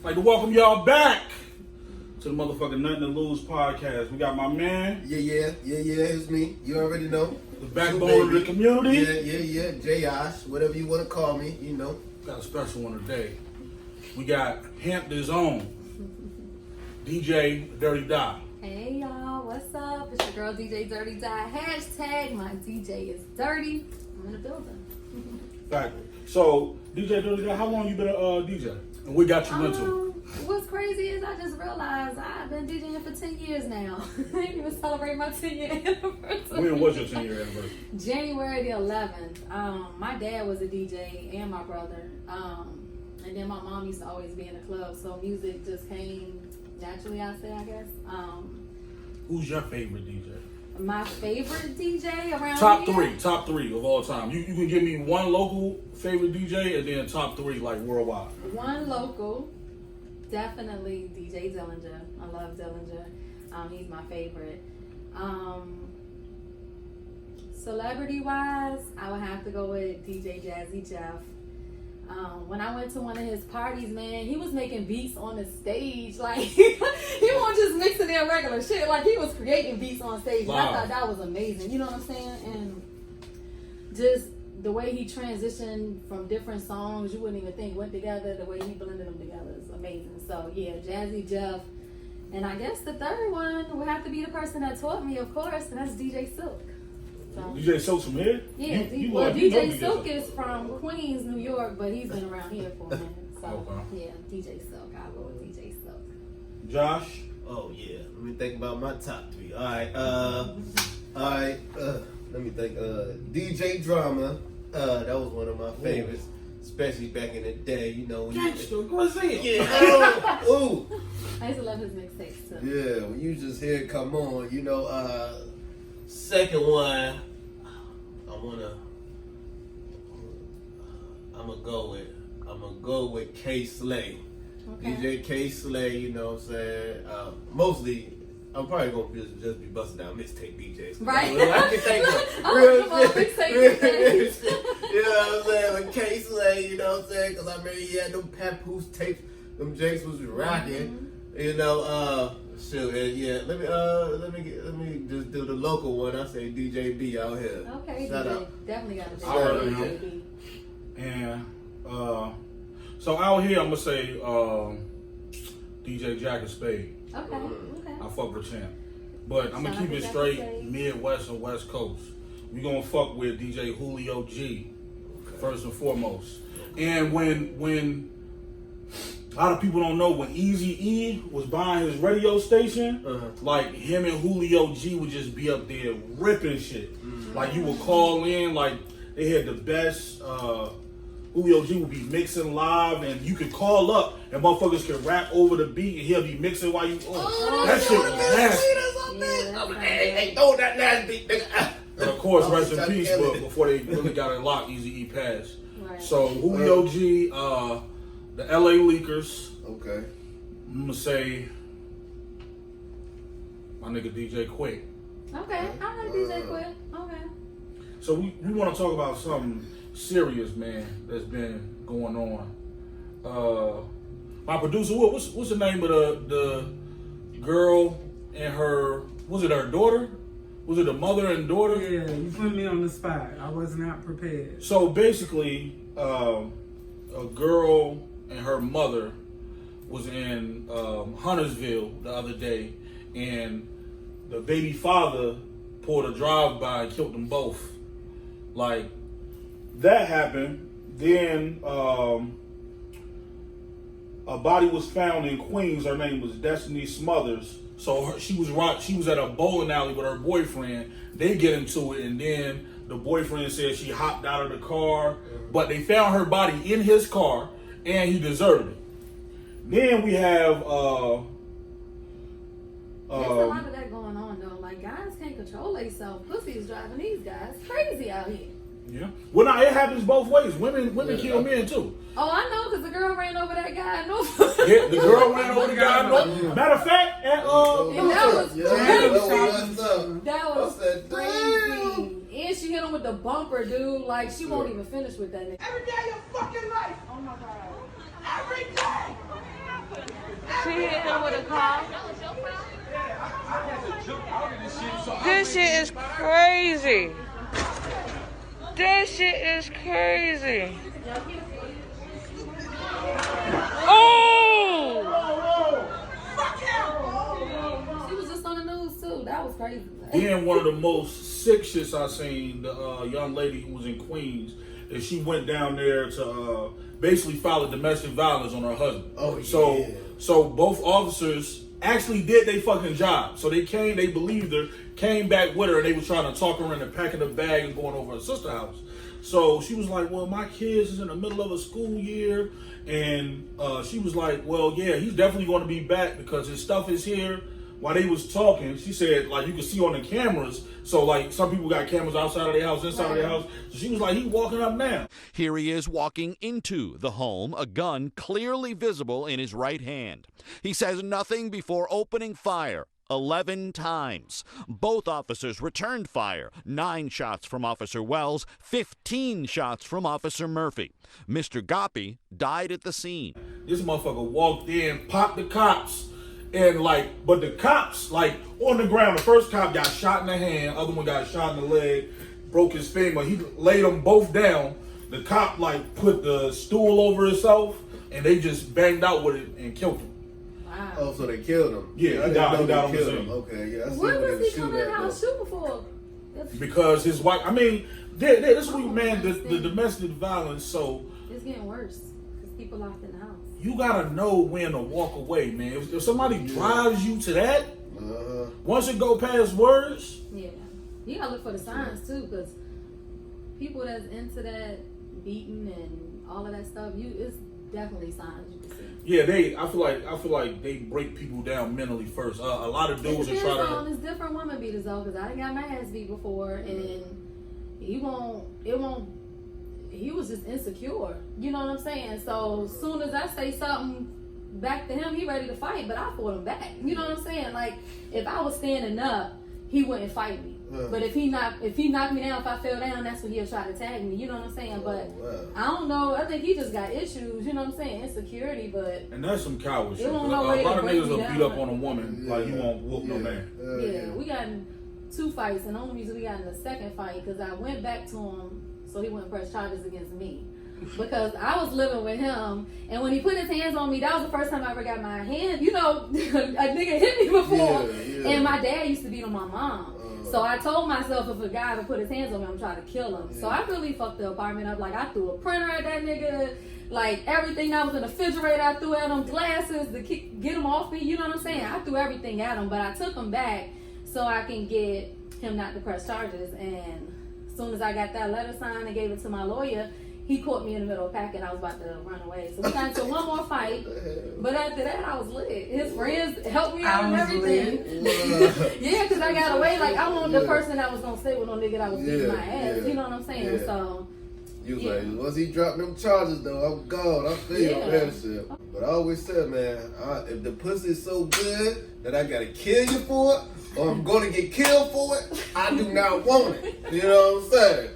like to welcome y'all back to the motherfucking Nothing to Lose podcast. We got my man. Yeah, it's me. You already know. The backbone of the community. Yeah. J-Osh, whatever you want to call me, you know. Got a special one today. We got Hampton's own DJ Dirty Dot. Hey y'all, what's up? It's your girl DJ Dirty Dot. Hashtag my DJ is dirty. I'm in the building. Exactly. So, DJ Dirty Dot, how long you been a DJ? And what got you into? What's crazy is I just realized I've been DJing for 10 years now. I didn't even celebrate my 10-year anniversary. When was your 10-year anniversary? January the 11th. My dad was a DJ and my brother. And then my mom used to always be in the club, so music just came naturally, I guess. Who's your favorite DJ? My favorite DJ around Top three of all time. You can give me one local favorite DJ and then top three like worldwide. One local, definitely DJ Dillinger. I love Dillinger. He's my favorite. Celebrity wise, I would have to go with DJ Jazzy Jeff. When I went to one of his parties, man, he was making beats on the stage. Like, he wasn't just mixing in regular shit. Like, he was creating beats on stage. Wow. And I thought that was amazing. You know what I'm saying? And just the way he transitioned from different songs you wouldn't even think went together, the way he blended them together is amazing. So, yeah, Jazzy Jeff. And I guess the third one would have to be the person that taught me, of course, and that's DJ Silk. So, DJ Silk's from here? Yeah, DJ Silk is from Queens, New York, but he's been around here for a minute. So, yeah, DJ Silk. I'll go with DJ Silk. Josh? Oh, yeah. Let me think about my top three. All right. Let me think. DJ Drama. That was one of my favorites, especially back in the day, you know. Gangster, what's it? Yeah. Ooh. I used to love his mixtapes, too. Yeah, when you just hear it come on, you know, second one, I'm gonna go with K Slay. Okay. DJ K Slay, you know what I'm saying? Mostly, I'm probably gonna just be busting down mixtape DJs. Right. I can think of real shit. You know what I'm saying? With K Slay, you know what I'm saying? Because I remember he had them Papoose tapes, them Jakes was rocking. Mm-hmm. You know, shoot, yeah. Let me just do the local one. I say DJ B out here. Okay, shout DJ. Out. Definitely got to say DJ B. And so out here, I'm gonna say DJ Jack and Spade. Okay. I fuck with Champ, but I'm gonna keep it straight Midwest and West Coast. We gonna fuck with DJ Julio G first and foremost. And when a lot of people don't know, when Eazy-E was buying his radio station, like him and Julio G would just be up there ripping shit. Mm-hmm. Like you would call in, like they had the best. Julio G would be mixing live, and you could call up, and motherfuckers could rap over the beat, and he'll be mixing while you. That shit was nasty. Hey, throw that last beat, nigga. And of course, rest in peace. But before they really got it locked, Eazy-E passed. Right. So Julio G, the LA Leakers. Okay. I'm gonna say my nigga DJ Quick. Okay, I like DJ Quick. Okay. So we want to talk about something serious, man, that's been going on. My producer, what's the name of the girl and her? Was it her daughter? Was it the mother and daughter? Yeah, you put me on the spot. I was not prepared. So basically, a girl and her mother was in Huntersville the other day, and the baby father pulled a drive-by and killed them both. Like, that happened. Then a body was found in Queens. Her name was Destiny Smothers. So she was at a bowling alley with her boyfriend. They get into it, and then the boyfriend said she hopped out of the car, but they found her body in his car, and he deserted it. Then we have there's a lot of that going on though. Like, guys can't control themselves. Pussy is driving these guys crazy out here. Yeah. Well, now it happens both ways. Women kill men too. Oh, I know, because the girl ran over that guy. No. Yeah, the girl ran over the guy. No. Matter of fact, that was crazy. And she hit him with the bumper, dude. Like, she won't even finish with that nigga. Every day of your fucking life. Oh my God. Every day. him with a car. This shit is crazy. This shit is crazy. Oh! She was just on the news too. That was crazy. Then one of the most sick shits I seen, the young lady who was in Queens, and she went down there to basically file a domestic violence on her husband. Oh, So, yeah. so both officers actually did their fucking job. So they believed her, came back with her, and they was trying to talk her into packing a bag and going over her sister's house. So she was like, well, my kids is in the middle of a school year. And she was like, well, yeah, he's definitely going to be back because his stuff is here. While they was talking, she said, like, you could see on the cameras. So, like, some people got cameras outside of their house, inside of their house. So she was like, he walking up now. Here he is walking into the home, a gun clearly visible in his right hand. He says nothing before opening fire 11 times. Both officers returned fire. 9 shots from Officer Wells, 15 shots from Officer Murphy. Mr. Goppy died at the scene. This motherfucker walked in, popped the cops, and but the cops, on the ground, the first cop got shot in the hand, other one got shot in the leg, broke his finger. He laid them both down. The cop, put the stool over himself, and they just banged out with it and killed him. Wow. Oh, so they killed him. Yeah, I he died on the killed scene. him. Okay, yeah. I see What where was they he shoot coming in the at, house though. shooting for? Because his wife, this week, man, the domestic violence, so It's getting worse because people locked in the house. you gotta know when to walk away, man. If somebody drives you to that, once it go past words, Yeah, you gotta look for the signs too, because people that's into that beating and all of that stuff, it's definitely signs you can see. yeah, I feel like they break people down mentally first. A lot of dudes It are depends trying on to. it's different women beaters though, because I done got my ass beat before, and he was just insecure. You know what I'm saying? So as soon as I say something back to him, he ready to fight, but I fought him back. You know what I'm saying? Like if I was standing up, he wouldn't fight me. But if he knocked me down, if I fell down, that's when he'll try to tag me. You know what I'm saying? But I don't know. I think he just got issues. You know what I'm saying? Insecurity, but And that's some coward shit. A won't no lot way of to break niggas me will down. beat up on a woman like you won't whoop no man. yeah, we got in 2 fights, and the only reason we got in the second fight because I went back to him so he wouldn't press charges against me. Because I was living with him, and when he put his hands on me, that was the first time I ever got my hand. You know, a nigga hit me before, and my dad used to beat on my mom. So I told myself if a guy would put his hands on me, I'm trying to kill him. So I really fucked the apartment up. Like I threw a printer at that nigga, like everything that was in the refrigerator, I threw at him, glasses to get him off me. You know what I'm saying? I threw everything at him, but I took him back so I can get him not to press charges. And as soon as I got that letter signed and gave it to my lawyer, he caught me in the middle of packing. I was about to run away. So we got into one more fight. But after that, I was lit. His friends helped me out and everything. Yeah, because I got away. Like, I wasn't the person that was going to stay with no nigga that was beating my ass. You know what I'm saying? So, you was like, once he dropped them charges, though, I'm gone. I feel you on that shit. But I always said, man, if the pussy is so good that I got to kill you for it, or I'm going to get killed for it, I do not want it. You know what I'm saying?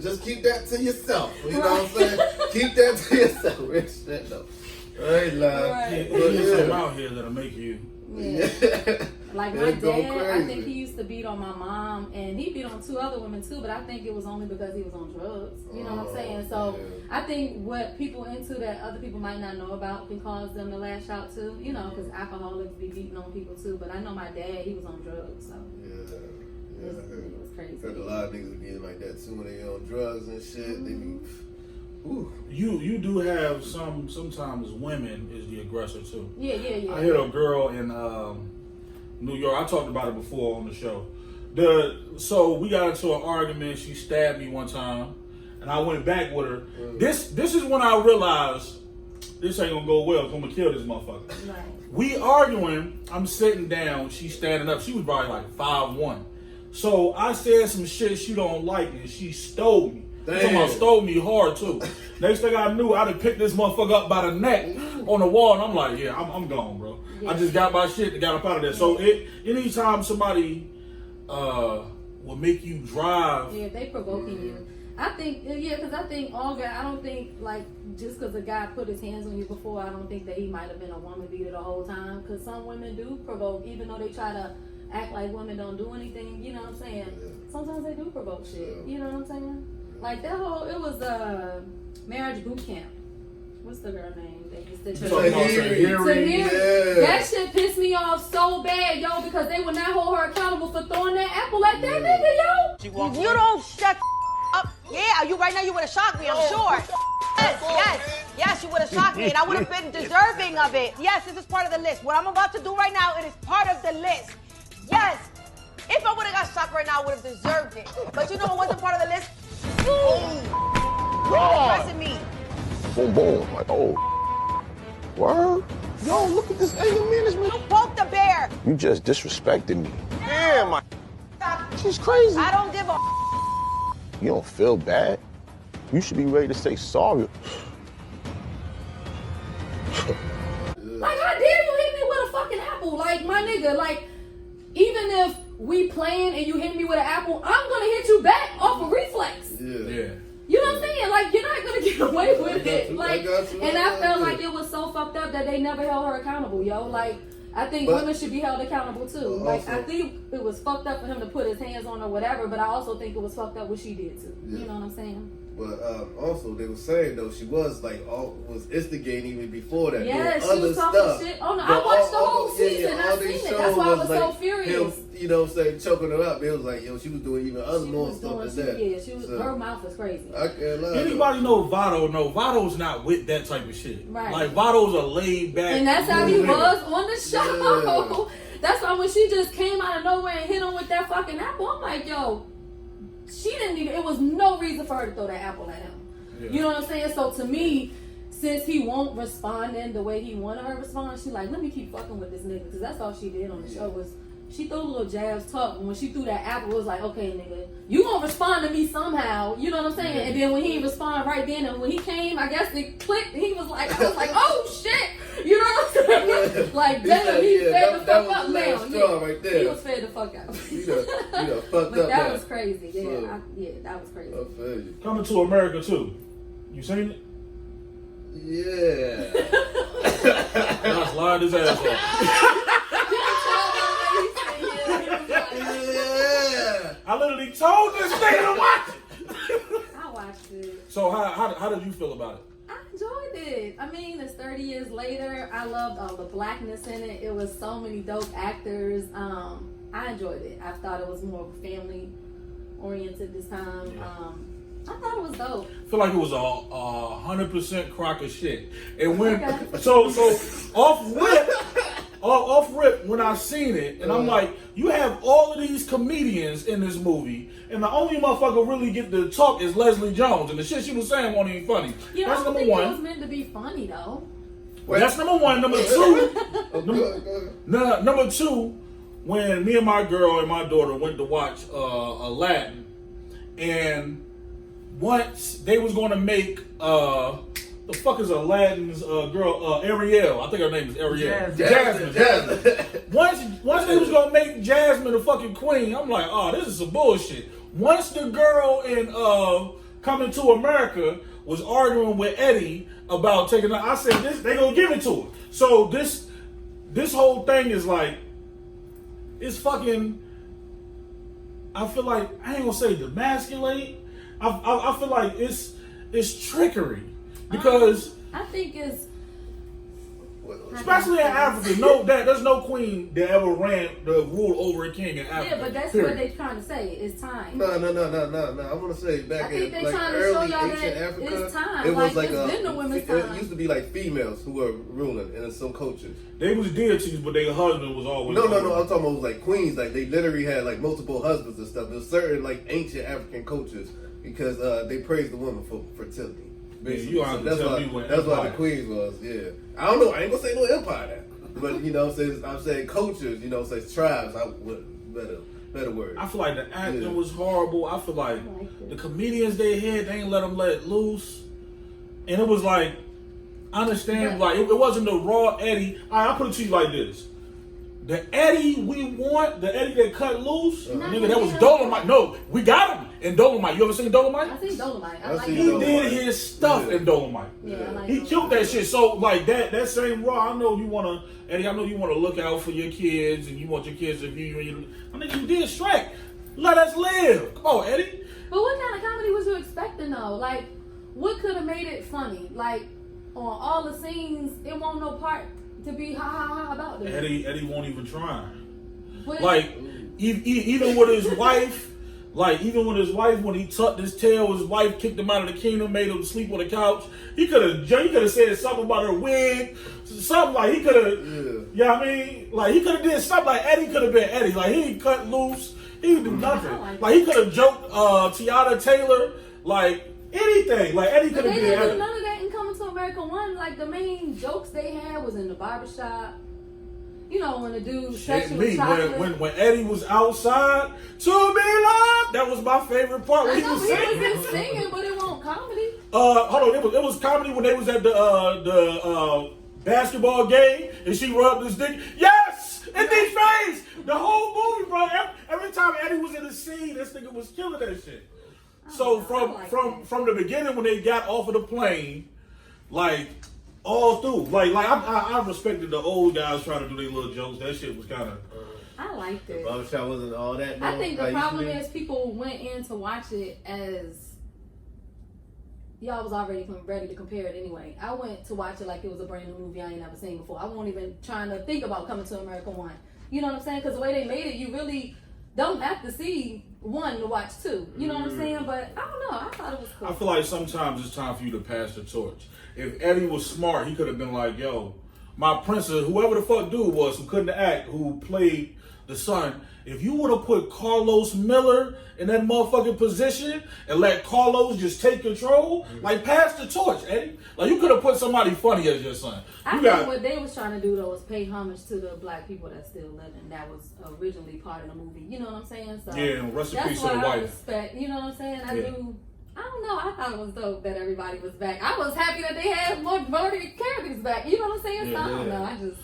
Just keep that to yourself. You know what I'm saying? Keep that to yourself. Real shit though. I ain't lying. There's something out here that'll make you. Yeah. Like my dad, I think he used to beat on my mom, and he beat on 2 other women too, but I think it was only because he was on drugs. You know what I'm saying? So I think what people into that other people might not know about can cause them to lash out too. You know, because alcoholics be beating on people too. But I know my dad, he was on drugs, so. Yeah, it was crazy. Heard a lot of niggas getting like that too when they on drugs and shit. They be, You do have sometimes women is the aggressor too. Yeah. I hit a girl in New York. I talked about it before on the show. So we got into an argument. She stabbed me one time, and I went back with her. This is when I realized this ain't gonna go well. I'm gonna kill this motherfucker. Right. We arguing. I'm sitting down. She's standing up. She was probably like 5'1". So I said some shit she don't like, and she stole me. Someone stole me hard too. Next thing I knew, I'd have picked this motherfucker up by the neck on the wall, and I'm like, yeah, I'm gone, bro. Yeah. I just got my shit and got up out of there. So anytime somebody will make you drive, if they provoking you, I think, yeah, because I think all guys, I don't think, like, just because a guy put his hands on you before, I don't think that he might have been a woman beater the whole time. Because some women do provoke, even though they try to act like women don't do anything, you know what I'm saying? Yeah. Sometimes they do provoke shit, Yeah. you know what I'm saying? Like that whole, it was marriage boot camp. What's the girl name? They used to Yeah. That shit pissed me off so bad, yo, because they would not hold her accountable for throwing that apple at that nigga, yo. If you don't shut up, yeah, you right now you would have shocked me, I'm sure. Yes, you would have shocked me, and I would have been deserving of it. Yes, this is part of the list. What I'm about to do right now, it is part of the list. Yes, if I would have got shocked right now, I would have deserved it. But you know what wasn't part of the list? You pressing me. Boom, boom. Like, oh. Word? Yo, look at this anger management. You poked the bear. You just disrespected me. Damn, my. She's crazy. I don't give a. You don't feel bad. You should be ready to say sorry. Like, how dare you hit me with a fucking apple? Like, my nigga, like, even if we playing and you hit me with an apple, I'm gonna hit you back off a reflex. Yeah. You know what I'm saying? Like, you're not gonna get away with it. Like, you. and I felt like it was so fucked up that they never held her accountable, yo. Like, I think women should be held accountable too. Like, I think it was fucked up for him to put his hands on her, whatever. But I also think it was fucked up what she did too. Yeah. You know what I'm saying? But also, they were saying though she was like was instigating even before that. Yeah, doing she other was talking stuff. shit. Oh no, But I watched the whole all season. I seen these it. That's why I was so like furious. Him, you know what I'm saying, choking her up. It was like, yo, she was doing even other more stuff than that. Yeah, she was. So, her mouth was crazy. I can't lie. Anybody know Vado? No, Vado's not with that type of shit. Right. Like, Vado's a laid back. And that's how he nigga. was on the show. Yeah. That's why when she just came out of nowhere and hit him with that fucking apple, I'm like, yo, she didn't even, it was no reason for her to throw that apple at him. Yeah. You know what I'm saying? So to me, since he won't respond in the way he wanted her to respond, she like, let me keep fucking with this nigga. Because that's all she did on the show was, she threw a little jabs talk. And when she threw that apple, it was like, okay, nigga, you gonna respond to me somehow. You know what I'm saying? And then when he responded right then, and when he came, I guess it clicked. He was like, I was like, oh shit. You know what I'm saying? Like, damn, he fed the fuck up now. Yeah, right there. He was fed the fuck up. You know, fucked But up. that now. was crazy. Yeah, So, that was crazy. I feel you. Coming to America too. You seen it? Yeah. That's lied his ass off. Yeah. I literally told this nigga to watch it. I watched it. So how did you feel about it? I enjoyed it. I mean, it's 30 years later. I loved all the blackness in it. It was so many dope actors. I enjoyed it. I thought it was more family oriented this time. Yeah. I thought it was dope. I feel like it was a 100% crock of shit. And when so off rip when I seen it, and I'm like, you have all of these comedians in this movie, and the only motherfucker really get to talk is Leslie Jones, and the shit she was saying wasn't even funny. Yeah, That's I don't number think one. it was meant to be funny though. That's number one. Number two. Go ahead. Number two, when me and my girl and my daughter went to watch Aladdin, and once they was gonna make the fuck is Aladdin's girl Ariel? I think her name is Ariel. Jasmine. Once they was gonna make Jasmine the fucking queen, I'm like, oh, this is some bullshit. Once the girl in Coming to America was arguing with Eddie about taking her, I said, this they gonna give it to her. So this whole thing is like, it's fucking. I feel like I ain't gonna say demasculate. I feel like it's trickery because I think it's especially in Africa, there's no queen that ever ran the rule over a king in Africa. yeah, but that's period. what they're trying to say. It's time. No. I want to say back I think in they like trying to show early y'all ancient that Africa, it's time. it was Like, like it's been the women's it time. used to be like females who were ruling in some cultures. They was deities, but their husband was always No. I'm talking about like queens. Like they literally had like multiple husbands and stuff. There's certain like ancient African cultures because they praised the woman for fertility. You don't have to that's tell why, me when that's why empire. the queens was. Yeah, I don't know. I ain't gonna say no empire, but you know, I'm saying cultures. You know, say tribes. I would better word. I feel like the acting was horrible. I feel like it. the comedians they had, they ain't let them let loose, and it was like, I understand, like it wasn't the raw Eddie. I'll put it to you like this: the Eddie we want, the Eddie that cut loose, nigga, that was Dolomite. No, we got him. in Dolomite. You ever seen Dolomite? I seen Dolomite. I like He Dolomite. did his stuff in Dolomite. Yeah, I like he Dolomite. killed that shit. So like that same raw. I know you wanna, Eddie. I know you wanna look out for your kids and you want your kids to view you. I think you did Shrek. Let us live. Come on, Eddie. But what kind of comedy was you expecting though? Like, what could have made it funny? Like, on all the scenes, it won't no part to be ha ha ha about this. Eddie won't even try. But, Like, even with his wife, when he tucked his tail, his wife kicked him out of the kingdom, made him sleep on the couch. He could have said something about her wig, something like he could have. Yeah, I mean, like he could have did something like Eddie could have been Eddie. Like he cut loose, he didn't do nothing. Like he could have joked Tiana Taylor, like anything. Like Eddie but could have they been didn't do Eddie. none of that in Coming to America 1. Like, the main jokes they had was in the barbershop. You know, when the dude sexually When Eddie was outside, to be loved, that was my favorite part. When I he know was he singing. wasn't singing, but it won't comedy. Hold on, it was comedy when they was at the basketball game and she rubbed his dick. Yes, in these face. The whole movie, bro. Every time Eddie was in the scene, this nigga was killing that shit. So from the beginning when they got off of the plane, like all through, like I respected the old guys trying to do their little jokes. That shit was kind of. I liked it. Barbershop wasn't all that. I think the problem is is people went in to watch it as y'all was already ready to compare it anyway. I went to watch it like it was a brand new movie I ain't never seen before. I won't even trying to think about Coming to America 1. You know what I'm saying? Because the way they made it, you really don't have to see 1 to watch 2. You know what I'm saying? But I don't know. I thought it was cool. I feel like sometimes it's time for you to pass the torch. If Eddie was smart, he could have been like, yo, my princess, whoever the fuck dude was who couldn't act, who played the son, if you would have put Carlos Miller in that motherfucking position and let Carlos just take control, like pass the torch, Eddie. Like you could have put somebody funny as your son. I think what they was trying to do though was pay homage to the black people that still living. That was originally part of the movie. You know what I'm saying? So yeah, rest in peace to the I wife. respect. You know what I'm saying? I don't know. I thought it was dope that everybody was back. I was happy that they had more characters back. You know what I'm saying? So I don't know.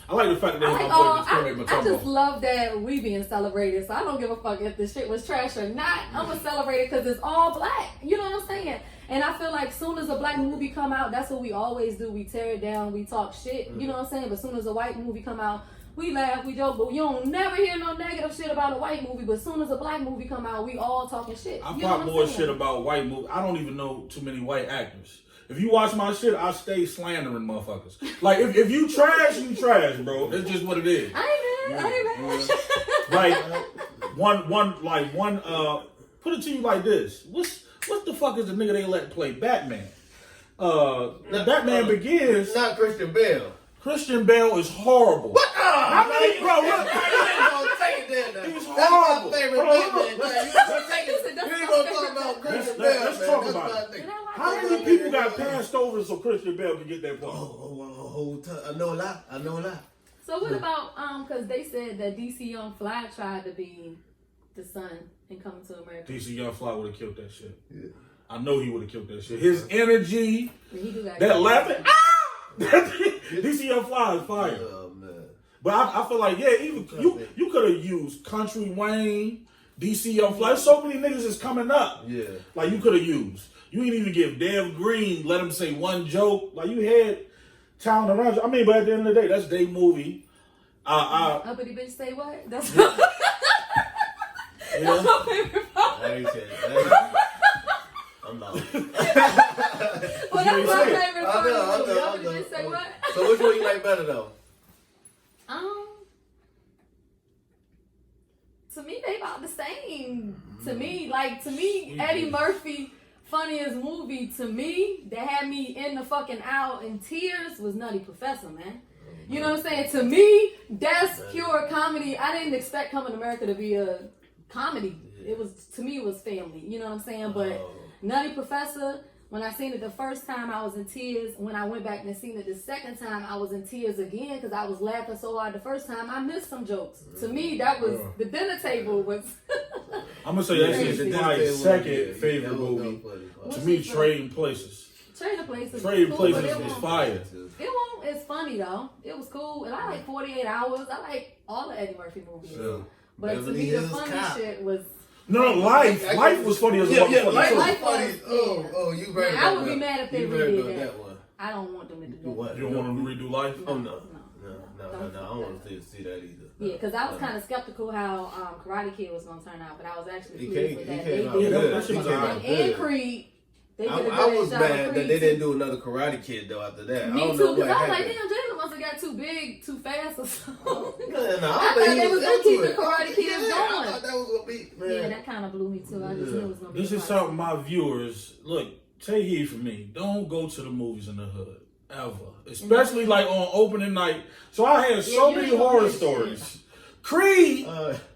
I like the fact that they had my boy I just love that we being celebrated. So I don't give a fuck if the shit was trash or not. I'm gonna celebrate it because it's all black. You know what I'm saying? And I feel like soon as a black movie come out, that's what we always do. We tear it down. We talk shit. You know what I'm saying? But soon as a white movie come out, we laugh, we joke, but you don't never hear no negative shit about a white movie. But as soon as a black movie come out, we all talking shit. I pop more shit about white movies. I don't even know too many white actors. If you watch my shit, I stay slandering motherfuckers. Like if you trash, you trash, bro. That's just what it is. I ain't mad. Like one. Put it to you like this. What the fuck is the nigga they let play Batman? Batman Begins. Not Christian Bale. Christian Bale is horrible. What? I mean, bro, look. He's horrible. That's my favorite Batman. You ain't gonna talk about Christian Bale. Let's talk about it. How many people got passed over so Christian Bale could get that part? I know a lot. So what about because they said that DC Young Fly tried to be the son in Coming to America. DC Young Fly would have killed that shit. Yeah. I know he would have killed that shit. His energy, that laughing. DC Young Fly is fire. Oh, man. But I feel like, yeah, even you could have used Country Wayne, DC Young Fly. There's so many niggas is coming up. Yeah. Like you could have used. You ain't even give Dev Green, let him say one joke. Like you had talent around you. I mean, but at the end of the day, that's their movie. Uppity bitch say what? That's yeah. That's my favorite part. I ain't saying that. I'm not. Well, that's my favorite part. I know. Uppity bitch say what? So which one you like better though? To me, they about the same. To me, Eddie Murphy funniest movie to me that had me in the fucking aisle in tears was Nutty Professor, man. You know what I'm saying? To me, that's pure comedy. I didn't expect Coming to America to be a comedy. It was, to me, it was family. You know what I'm saying? But Nutty Professor, when I seen it the first time, I was in tears. When I went back and seen it the second time, I was in tears again because I was laughing so hard the first time. I missed some jokes. To me, that was the dinner table was. I'm gonna say that's my second favorite movie. To me, Trading Places. Trading Places. Trading Places is fire. It's funny though. It was cool, and I like 48 Hours. I like all the Eddie Murphy movies. Sure. But to me, the funny shit was. No, Life was funny as a motherfucker. Yeah, Life was Life funny. was- Oh, you right. I would be mad if they You right redid about that. one. I don't want them to do that. What? You don't want them to redo Life? Oh no. No. I don't want to see that either. Yeah, because I was kind of skeptical how Karate Kid was going to turn out, but I was actually He pleased came with that. out They did good. that shit was He came alright. out and good. Creed. They did a I good was job mad with that Creed, they too. didn't do another Karate Kid though after that. I Me don't too, know because what I was like, happened. damn, Jalen must have got too big, too fast or something. No, I I thought think they he was gonna into keep it. the Karate Kids Yeah, going. I thought that was gonna be. Man. Yeah, that kind of blew me too. I just knew it was going to be. This is something my viewers, look, take heed for me. Don't go to the movies in the hood. Ever. Especially like on opening night. So I had so you many ain't gonna horror get shit. stories. Creed,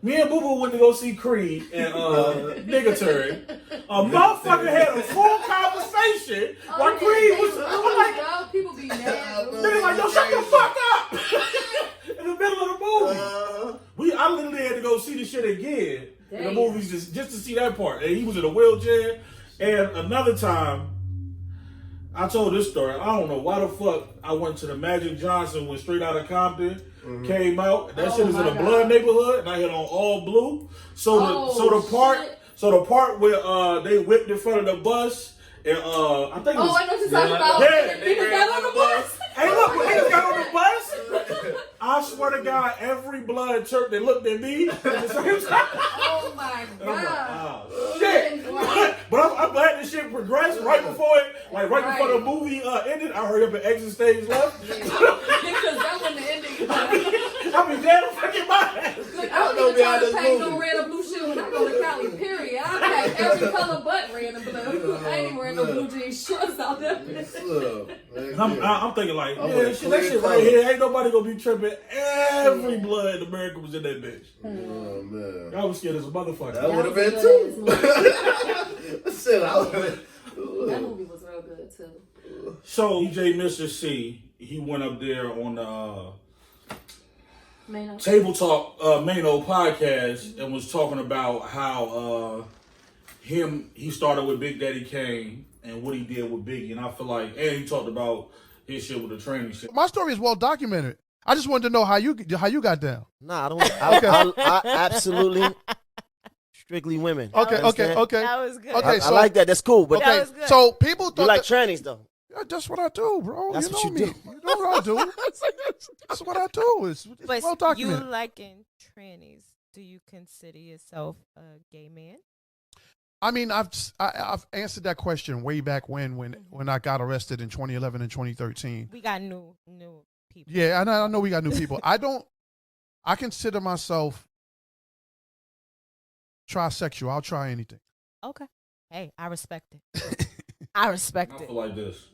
me and Boo Boo went to go see Creed and Nigga Turd. A motherfucker had a full conversation while Creed was. I'm like, people be mad. nigga like, yo, shut the fuck up! In the middle of the movie. I literally had to go see the shit again in the movies just to see that part. And he was in a wheelchair. And another time, I told this story. I don't know why the fuck I went to the Magic Johnson, went straight out of Compton, came out. That shit is in a blood neighborhood, and I hit on all blue. So the part where they whipped in front of the bus, and I think it was, I know what you're talking about. Yeah, Niggas got on the bus. Hey, look, when niggas got on the bus, I swear to God, every blood chirp that looked at me at the same time. Oh my God. Shit. But I'm glad this shit progressed right before it, like right before the movie ended. I hurried up and exit stage left. Because that wasn't the ending. I be dead if I get my ass. Look, I don't even try to paint no red or blue shit when I go to Cali, period. I pack every color but red and blue. I ain't even wearing no blue jeans shorts out there. I'm thinking like, yeah, shit, that shit right here, ain't nobody gonna be tripping. Every blood in America was in that bitch. Oh man, I was scared as a motherfucker. That would have been too. That movie was real good too. So DJ Mr. C, he went up there on the Table Talk Mano podcast and was talking about how he started with Big Daddy Kane and what he did with Biggie, and I feel like, and he talked about his shit with the training shit. My story is well documented. I just wanted to know how you got down. Nah, I don't. I absolutely strictly women. Okay. That was good. Okay, I like that. That's cool. But okay, was good. so people thought you like trannies though. Yeah, that's what I do, bro. That's you what know you me. do. You know what I do. That's what I do. It's But well you documented. liking trannies? Do you consider yourself a gay man? I mean, I've answered that question way back when I got arrested in 2011 and 2013. We got new people. Yeah, I know we got new people. I consider myself trisexual. I'll try anything. Okay. Hey, I respect it. I respect I it. feel like this.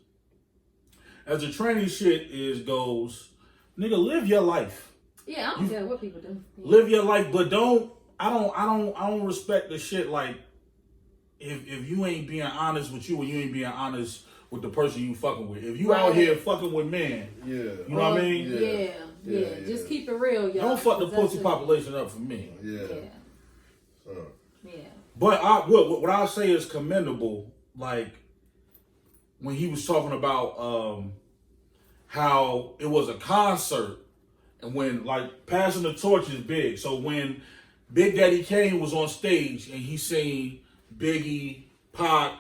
As the tranny shit goes, nigga, live your life. Yeah, I don't care what people do. Yeah. Live your life, but I don't respect the shit like if you ain't being honest with you and you ain't being honest with the person you fucking with. If you out here fucking with men, you know what I mean? Yeah. Just keep it real, y'all. Don't fuck the pussy population up for me. Yeah. But what I say is commendable, like when he was talking about how it was a concert and when like passing the torch is big. So when Big Daddy Kane was on stage and he seen Biggie, Pac,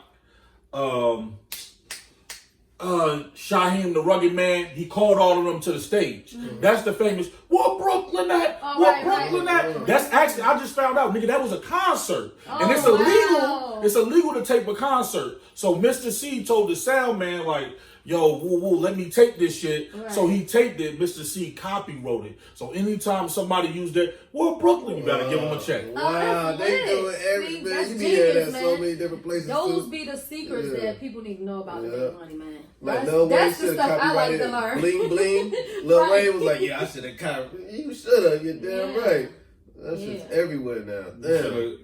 Shaheem the Rugged Man, he called all of them to the stage. Mm-hmm. That's the famous "What Brooklyn at? What Brooklyn at?" That's actually, I just found out, nigga, that was a concert, and it's illegal. It's illegal to tape a concert. So Mr. C told the sound man like, yo, let me take this shit. Right. So he taped it. Mr. C copywrote it. So anytime somebody used that, well, Brooklyn, you gotta give them a check. Wow, they do it everywhere. You be hearing that so many different places. Those be the secrets that people need to know about to make money, man. Like that's the stuff I like to learn. Bling bling. Lil Wayne was like, yeah, I should have copyrighted. You should have. You're damn right. That shit's everywhere now. Damn.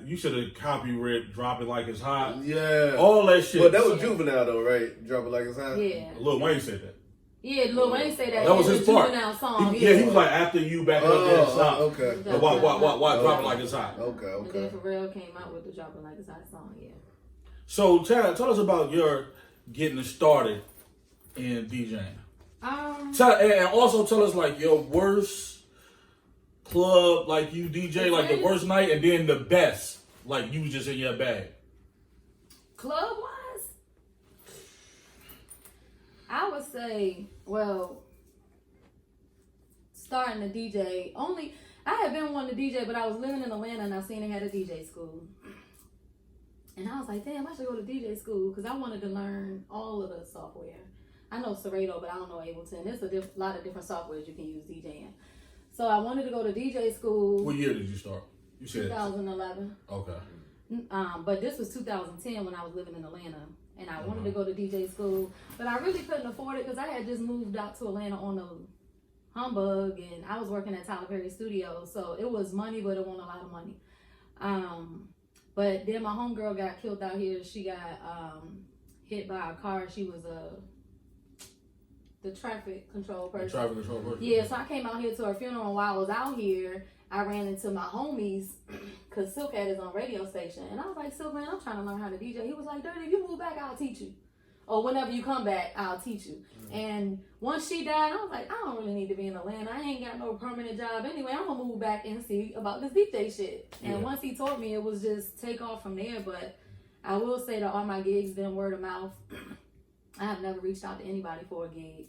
You should have copyrighted "Drop It Like It's Hot." Yeah, all that shit. But that was Juvenile though, right? "Drop It Like It's Hot." Yeah, Lil Wayne said that. Yeah, Lil Wayne said that. That was his part. Juvenile song. He was like, after you back up there, stop. Okay. Why drop it like it's hot? Okay. And then Pharrell came out with the "Drop It Like It's Hot" song. Yeah. So tell us about your getting started in DJing. And also tell us like your worst club, like you DJ, like the worst night, and then the best. Like you was just in your bag. Club wise, I would say, well, starting to DJ. I had been wanting to DJ, but I was living in Atlanta and I seen they had a DJ school. And I was like, damn, I should go to DJ school because I wanted to learn all of the software. I know Serato, but I don't know Ableton. There's a lot of different softwares you can use DJing. So I wanted to go to DJ school. What year did you start? You said 2011. Okay. But this was 2010 when I was living in Atlanta. And I wanted to go to DJ school, but I really couldn't afford it because I had just moved out to Atlanta on a humbug, and I was working at Tyler Perry Studios, so it was money, but it wasn't a lot of money. But then my homegirl got killed out here. She got hit by a car. She was the traffic control person. Yeah, so I came out here to her funeral, and while I was out here, I ran into my homies because Silk had his own radio station. And I was like, Silk, man, I'm trying to learn how to DJ. He was like, Dirty, if you move back, I'll teach you. Or whenever you come back, I'll teach you. And once she died, I was like, I don't really need to be in Atlanta. I ain't got no permanent job anyway. I'm going to move back and see about this DJ shit. And once he taught me, it was just take off from there. But I will say that all my gigs been word of mouth. I have never reached out to anybody for a gig.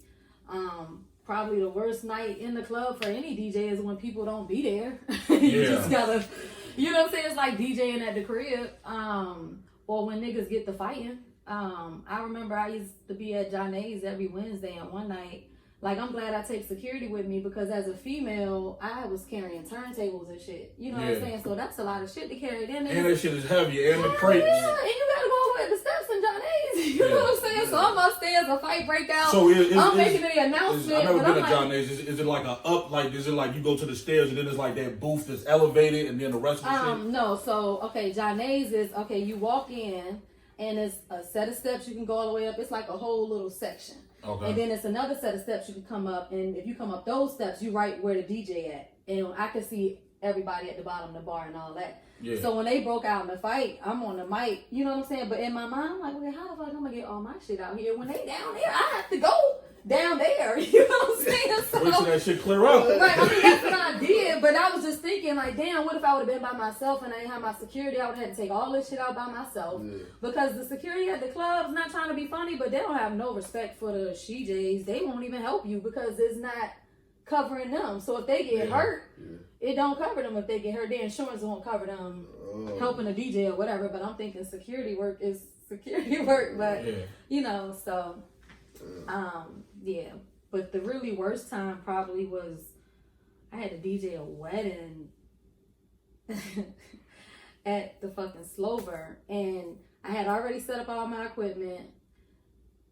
Probably the worst night in the club for any DJ is when people don't be there. You just gotta, you know what I'm saying? It's like DJing at the crib. Or when niggas get to fighting. I remember I used to be at Janae's every Wednesday, and one night, like, I'm glad I take security with me because as a female, I was carrying turntables and shit. You know what I'm saying? So that's a lot of shit to carry. Then and that shit is heavy, and the crates. Yeah, and you gotta go over at the steps in Janae's. You know what I'm saying? So I'm upstairs, a fight break out. So I'm making the announcement. I've never been at Janae's. Is it like is it like you go to the stairs and then it's like that booth that's elevated and then the rest of the shit? No. So, okay, Janae's is, okay, you walk in, and it's a set of steps you can go all the way up. It's like a whole little section. Okay. And then it's another set of steps you can come up. And if you come up those steps, you right where the DJ at. And I can see everybody at the bottom of the bar and all that. Yeah. So when they broke out in the fight, I'm on the mic. You know what I'm saying? But in my mind, I'm like, okay, how the fuck am I going to get all my shit out here? When they down there, I have to go down there. You know what I'm saying? So, wait till that shit clear up. Right. I mean, that's what I did. But I was just thinking, like, damn, what if I would have been by myself and I didn't have my security? I would have had to take all this shit out by myself. Yeah. Because the security at the club's not trying to be funny, but they don't have no respect for the she-Js. They won't even help you because it's not covering them. So if they get hurt, it don't cover them. If they get hurt, their insurance won't cover them helping a DJ or whatever. But I'm thinking security work is security work. But, you know, so... yeah, but the really worst time probably was I had to DJ a wedding at the fucking Slover, and I had already set up all my equipment.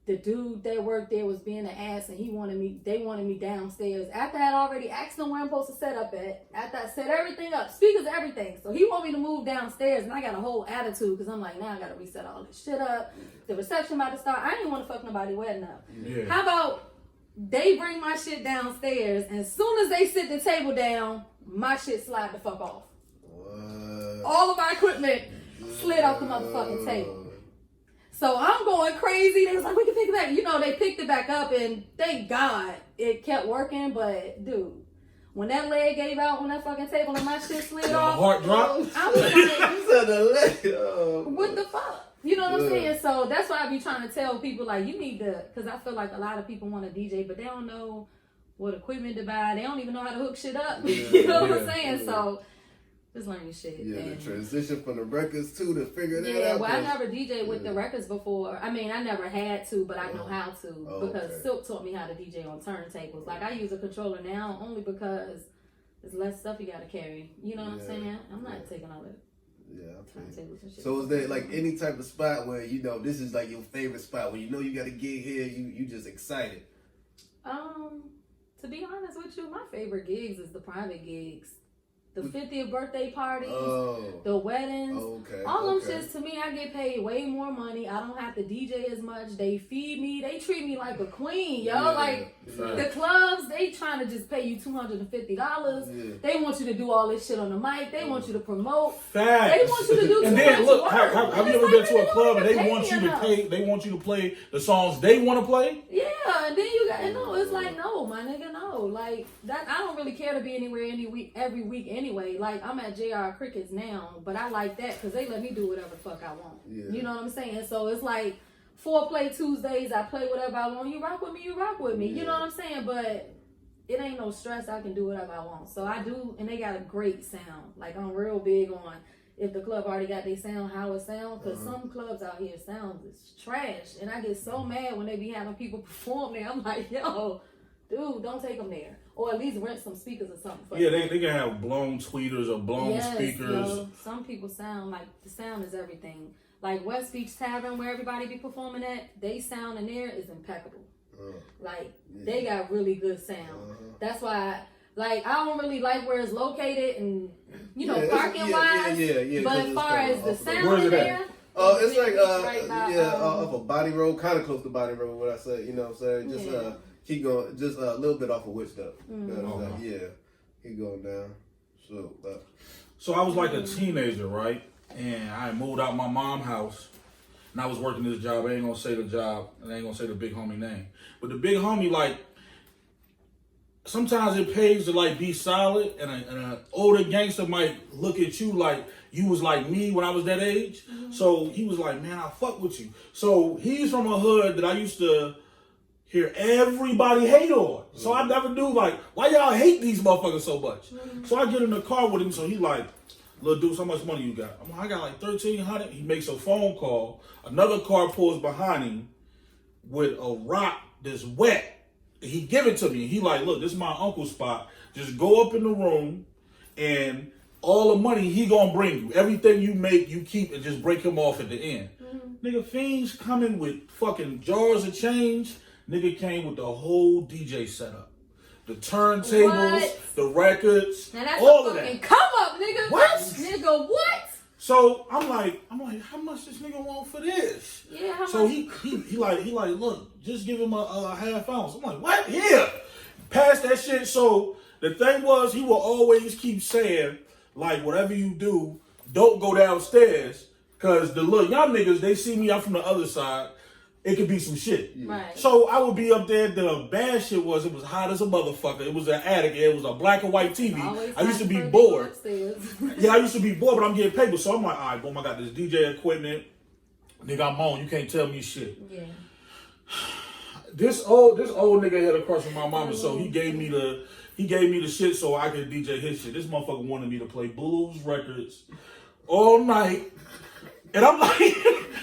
The dude that worked there was being an ass, and they wanted me downstairs. After I had already asked them where I'm supposed to set up at, after I set everything up, speakers, everything. So he wanted me to move downstairs, and I got a whole attitude because I'm like, now I got to reset all this shit up. The reception about to start. I didn't want to fuck nobody wedding up. Yeah. How about they bring my shit downstairs, and as soon as they sit the table down, my shit slide the fuck off. What? All of my equipment slid off the motherfucking table. So I'm going crazy. They was like, we can pick it back. You know, they picked it back up, and thank God it kept working. But, dude, when that leg gave out on that fucking table and my shit slid off. Heart dropped? I was like, what the fuck? You know what I'm saying? So that's why I be trying to tell people, like, you need to, because I feel like a lot of people want to DJ, but they don't know what equipment to buy. They don't even know how to hook shit up. You know what I'm saying? So just learn your shit. Yeah, the transition from the records too to figure that out. Yeah, well, I never DJed with the records before. I mean, I never had to, but I know how to because Silk taught me how to DJ on turntables. Like, I use a controller now only because there's less stuff you got to carry. You know what I'm saying? I'm not taking all that. Yeah, turntables and shit. So is there like any type of spot where you know this is like your favorite spot where you know you got a gig here, you just excited? To be honest with you, my favorite gigs is the private gigs. The 50th birthday parties, the weddings, all them shits. To me, I get paid way more money. I don't have to DJ as much. They feed me. They treat me like a queen, yo. The clubs, they trying to just pay you $250. Yeah. They want you to do all this shit on the mic. They want you to promote. Facts. They want you to do and too then much look, work. have you ever been to a club and they want you to play? They want you to play the songs they want to play. Yeah, and then you got it's like, no, my nigga, no. Like, that, I don't really care to be anywhere every week anyway. Like, I'm at JR Crickets now, but I like that because they let me do whatever the fuck I want. Yeah. You know what I'm saying? So it's like, Foreplay Tuesdays, I play whatever I want. You rock with me, you rock with me. Yeah. You know what I'm saying? But it ain't no stress. I can do whatever I want. So I do, and they got a great sound. Like, I'm real big on if the club already got their sound, how it sound. Because some clubs out here sound is trash. And I get so mad when they be having people perform there. I'm like, yo, dude, don't take them there. Or at least rent some speakers or something for them. They can have blown tweeters or blown speakers. Yo, some people sound like, the sound is everything. Like West Beach Tavern, where everybody be performing at, they sound in there is impeccable. Like, they got really good sound. That's why, like, I don't really like where it's located and, you know, parking wise. But as far as the sound in there, it's like, off of Body Road, kind of close to Body Road, what I say, you know what I'm saying? Just keep going, just a little bit off of Witch Stuff. Keep going down. So I was like a teenager, right? And I moved out my mom's house. And I was working this job. I ain't gonna say the job, and I ain't gonna say the big homie name. But the big homie, like, sometimes it pays to like be solid, and an older gangster might look at you like you was like me when I was that age. So he was like, man, I fuck with you. So he's from a hood that I used to hear everybody hate on. So I never knew, like, why y'all hate these motherfuckers so much? So I get in the car with him, so he like, little dude, how much money you got? I'm like, I got like $1,300. He makes a phone call. Another car pulls behind him with a rock that's wet. He give it to me. He like, look, this is my uncle's spot. Just go up in the room and all the money he gonna bring you. Everything you make, you keep, and just break him off at the end. Nigga, fiends coming with fucking jars of change. Nigga came with the whole DJ setup. The turntables, the records, now that's all a of fucking that. come up, nigga. What? Nigga, what? So I'm like, how much this nigga want for this? Yeah, how so much? he like, look, just give him a half ounce. I'm like, what? Yeah. Pass that shit. So the thing was, he will always keep saying, like, whatever you do, don't go downstairs. Cause the little young niggas, they see me out from the other side. It could be some shit. Right. So I would be up there. The bad shit was, it was hot as a motherfucker. It was an attic. It was a black and white TV. I used to be bored. I used to be bored, but I'm getting paper. So I'm like, all right, boom, I got this DJ equipment. Nigga, I'm on. You can't tell me shit. Yeah. This old nigga had a crush on my mama, so he gave me the shit so I could DJ his shit. This motherfucker wanted me to play blues records all night. And I'm like,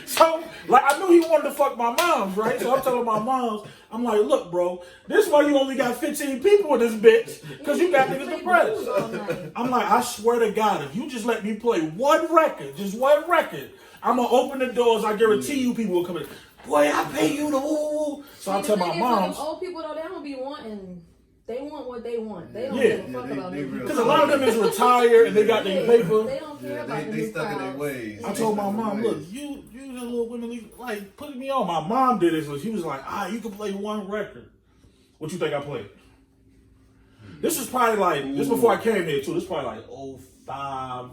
so, like, I knew he wanted to fuck my moms, right? So I'm telling my moms, I'm like, look, bro, this is why you only got 15 people in this bitch, because you got niggas depressed. I'm like, I swear to God, if you just let me play one record, just one record, I'm going to open the doors. I guarantee you people will come in. Boy, I pay you the woo. So I tell my moms. Old people, though, they don't be wanting. They want what they want. They don't give a fuck about me. Because a lot of them is retired and they got their paper. They don't care about they stuck in their ways. I told my mom, look, you the little women, like, putting me on. My mom did it, so she was like, you can play one record. What you think I played? This is probably like, this before I came here, too. This is probably like 05.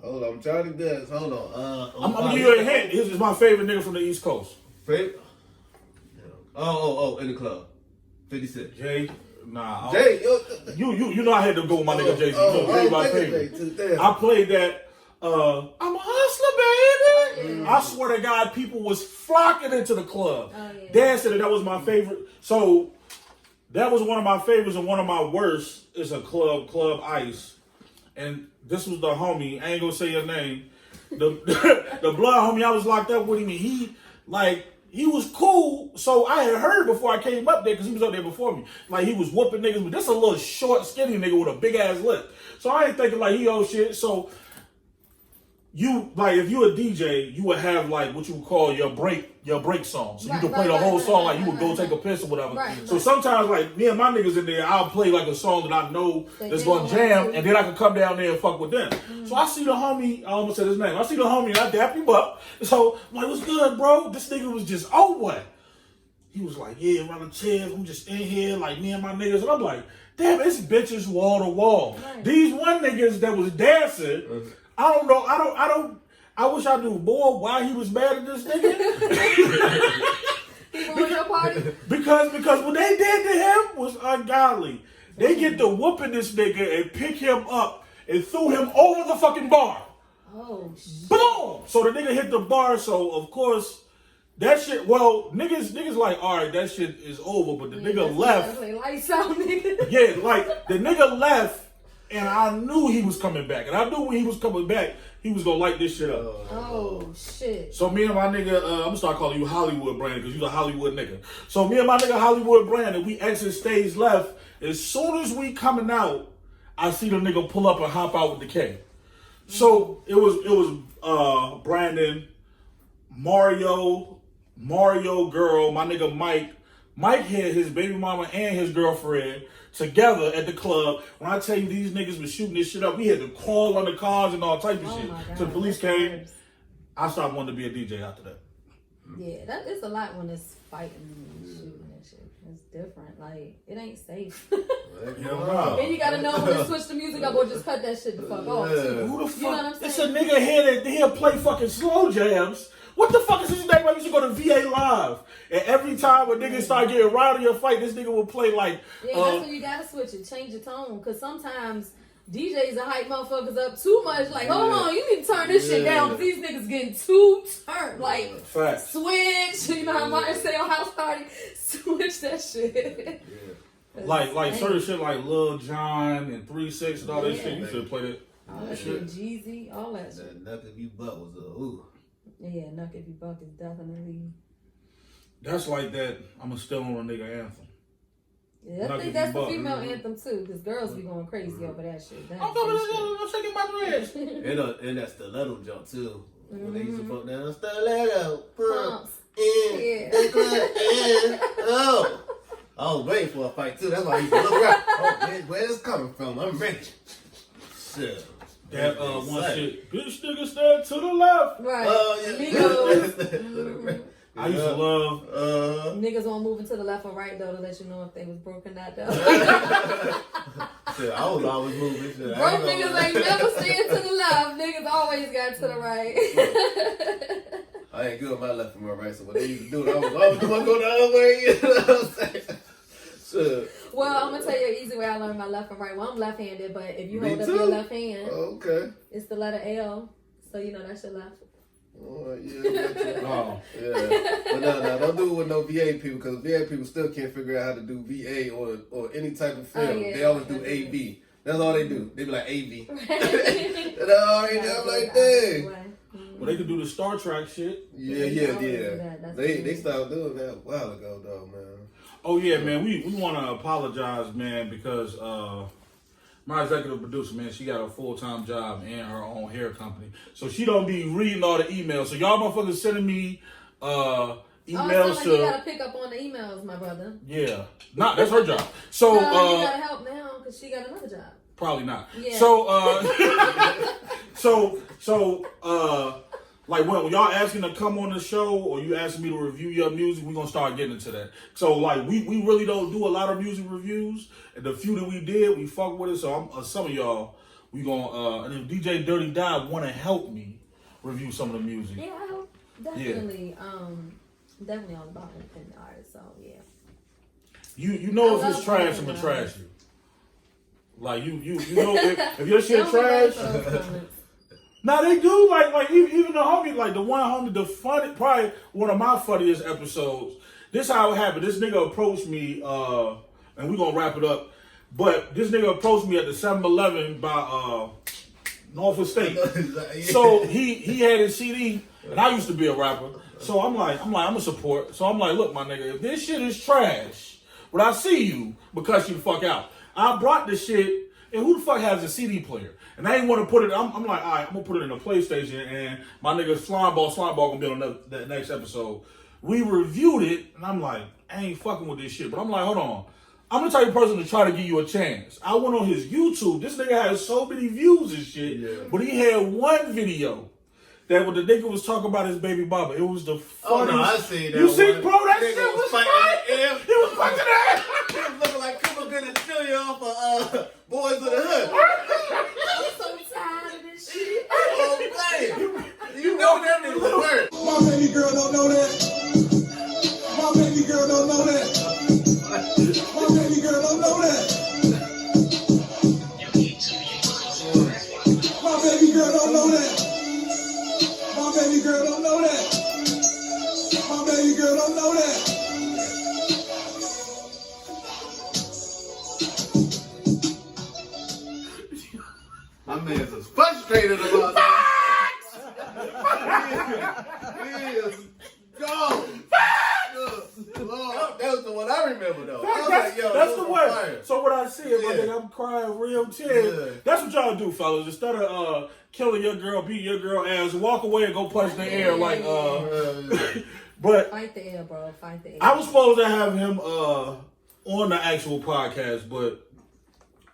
Hold on, I'm trying to guess. Hold on. I'm going to give you a hint. This is my favorite nigga from the East Coast. Favorite? Oh, in the club. 56. Jay, nah. Jay, you know I had to go with my nigga Jay-Z. Jay my favorite. I played that, I'm a hustler, baby. I swear to God, people was flocking into the club. Dancing, and that was my favorite. So, that was one of my favorites, and one of my worst is a Club Ice. And this was the homie, I ain't gonna say your name. The blood homie I was locked up with him, and he was cool, so I had heard before I came up there, because he was up there before me. Like, he was whooping niggas, but this a little short, skinny nigga with a big-ass lip. So I ain't thinking, like, he old shit. So, if you a DJ, you would have, like, what you would call your break song. So you could play the whole song, like, you would go take a piss or whatever. So sometimes, like, me and my niggas in there, I'll play, like, a song that I know that's going to jam, and then I can come down there and fuck with them. So I see the homie, I almost said his name. I see the homie, and I dap him up. So I'm like, what's good, bro? This nigga was just, what? He was like, yeah, around the chairs, I'm just in here, like, me and my niggas. And I'm like, damn, it's bitches wall to wall. These one niggas that was dancing, I don't know, I wish I knew more why he was mad at this nigga. ruined your party? Because what they did to him was ungodly. They get to whooping this nigga and pick him up and threw him over the fucking bar. Oh, shit. Boom! So the nigga hit the bar, so of course, that shit, well, niggas like, all right, that shit is over, but the nigga left. Lights out, nigga. Yeah, like, the nigga left, and I knew he was coming back. And I knew when he was coming back, he was gonna light this shit up. Oh, shit. So me and my nigga, I'm gonna start calling you Hollywood Brandon, because you a Hollywood nigga. So me and my nigga Hollywood Brandon, we exit stage left. As soon as we coming out, I see the nigga pull up and hop out with the K. So it was Brandon, Mario, girl, my nigga Mike. Mike had his baby mama and his girlfriend together at the club. When I tell you these niggas was shooting this shit up, we had to call on the cars and all types of shit. So the police came. I started wanting to be a DJ after that. Yeah, that is a lot when it's fighting and shooting and shit. It's different. Like, it ain't safe. And you gotta know when to switch the music up or just cut that shit the fuck off. Too. Who the fuck? You know what I'm saying? It's a nigga here that he'll play fucking slow jams. What the fuck is his name? I used to go to VA Live. And every time a nigga start getting rowdy or fight, this nigga will play like... Yeah, that's when you gotta switch it. Change your tone. Because sometimes DJs will hype motherfuckers up too much. Like, hold on, you need to turn this shit down. Because these niggas getting too turned. Like, switch. You know how Martin say on House Party? Switch that shit. Like certain shit like Lil Jon and 3-6 and all that shit. You should have played it. All that shit. Jeezy, all that shit. That If You Buck was a ooh. Yeah, Knuck If You Buck is definitely... That's like that I'ma Still on a Nigga anthem. Yeah, I think that's the female anthem too, because girls be going crazy over that shit. I'm shaking my dreads. And that stiletto jump too. When they used to put down stiletto, pumps, oh. I was waiting for a fight too. That's why I used to look around. Oh man, where this coming from? I'm ready. Shit. That one shit. Bitch nigga stand to the left. Right. Yeah. I used to love niggas won't move to the left or right though to let you know if they was broken out though. Shit, I was always moving. Shit. Broke niggas ain't never stand to the left. Niggas always got to the right. I ain't good with my left and my right, so what they used to do, I was always going to go the other way. You know what I'm saying? So, well, I'm gonna tell you an easy way I learned my left and right. Well, I'm left-handed, but if you hold up your left hand, it's the letter L, so you know that's your left. Oh, yeah. But no, don't do it with no VA people, because VA people still can't figure out how to do VA or any type of film. They always do AV. That's all they do. They be like AV. That's all they do. I'm like, dang. Well, they could do the Star Trek shit. Yeah. They stopped doing that a while ago, though, man. Oh yeah, man. We want to apologize, man, because my executive producer, man, she got a full-time job and her own hair company, so she don't be reading all the emails. So y'all motherfuckers sending me emails you gotta pick up on the emails, my brother. Yeah, that's her job. So you gotta help now because she got another job. Probably not. Yeah. So like when y'all asking to come on the show or you asking me to review your music, we're gonna start getting into that. So like we really don't do a lot of music reviews, and the few that we did, we fuck with it. So some of y'all, we gonna and if DJ Dirty Dot wanna help me review some of the music. Yeah, definitely. Yeah. Definitely all about independent artists. So yeah. You know if it's trash, I'm gonna trash you. Like you know if your shit trash. Now they do like even the homie, like the one homie, the funny, probably one of my funniest episodes. This how it happened. This nigga approached me, and we gonna wrap it up. But this nigga approached me at the 7-Eleven by Norfolk State. So he had his CD, and I used to be a rapper. So I'm a support. So I'm like, look, my nigga, if this shit is trash, but I see you because you the fuck out. I brought this shit, and who the fuck has a CD player? And I ain't want to put it. I'm like, all right, I'm gonna put it in a PlayStation, and my nigga Slimeball gonna be on the next episode. We reviewed it, and I'm like, I ain't fucking with this shit. But I'm like, hold on, I'm the type of person to try to give you a chance. I went on his YouTube. This nigga has so many views and shit, but he had one video that when the nigga was talking about his baby mama, it was the funniest. Oh no, I seen that. You see, bro, that nigga shit was fighting. He was fighting that. He was looking like Cooper Gooding Jr. off of Boys of the Hood. I'm so tired of this shit. Oh man, you know that nigga was hurt. My baby girl don't know that. My baby My man's is frustrated about that. He is gone. Lord, that was the one I remember though. That's the one. So when I see it, my nigga, I'm crying real tears. Yeah. That's what y'all do, fellas. Instead of killing your girl, beat your girl ass, walk away and go punch the air like But fight the air, bro. Fight the air. I was supposed to have him on the actual podcast, but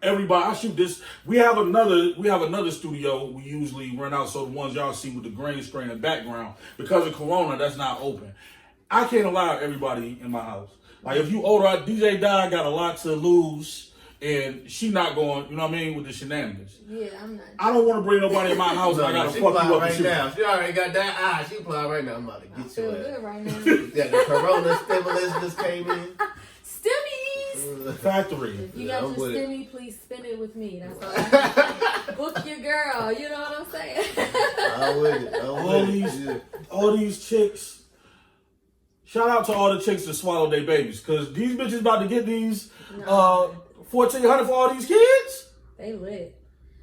everybody, I shoot this. We have another studio we usually run out, so the ones y'all see with the green screen and background, because of Corona, that's not open. I can't allow everybody in my house. Like, if you older, DJ Di got a lot to lose, and she not going, you know what I mean, with the shenanigans. Yeah, I'm not. I don't want to bring nobody in my house and I got to fuck you up right now. She already got that eye. She flying right now. I'm about to get you. I feel good right now. Yeah, the Corona stimulus just came in. Stimmies! Factory. If you got your stimmy, please spend it with me. That's all I'm saying. Book your girl. You know what I'm saying? I'm with it. All these chicks. Shout out to all the chicks that swallow their babies, because these bitches about to get these $1,400 for all these kids. They lit.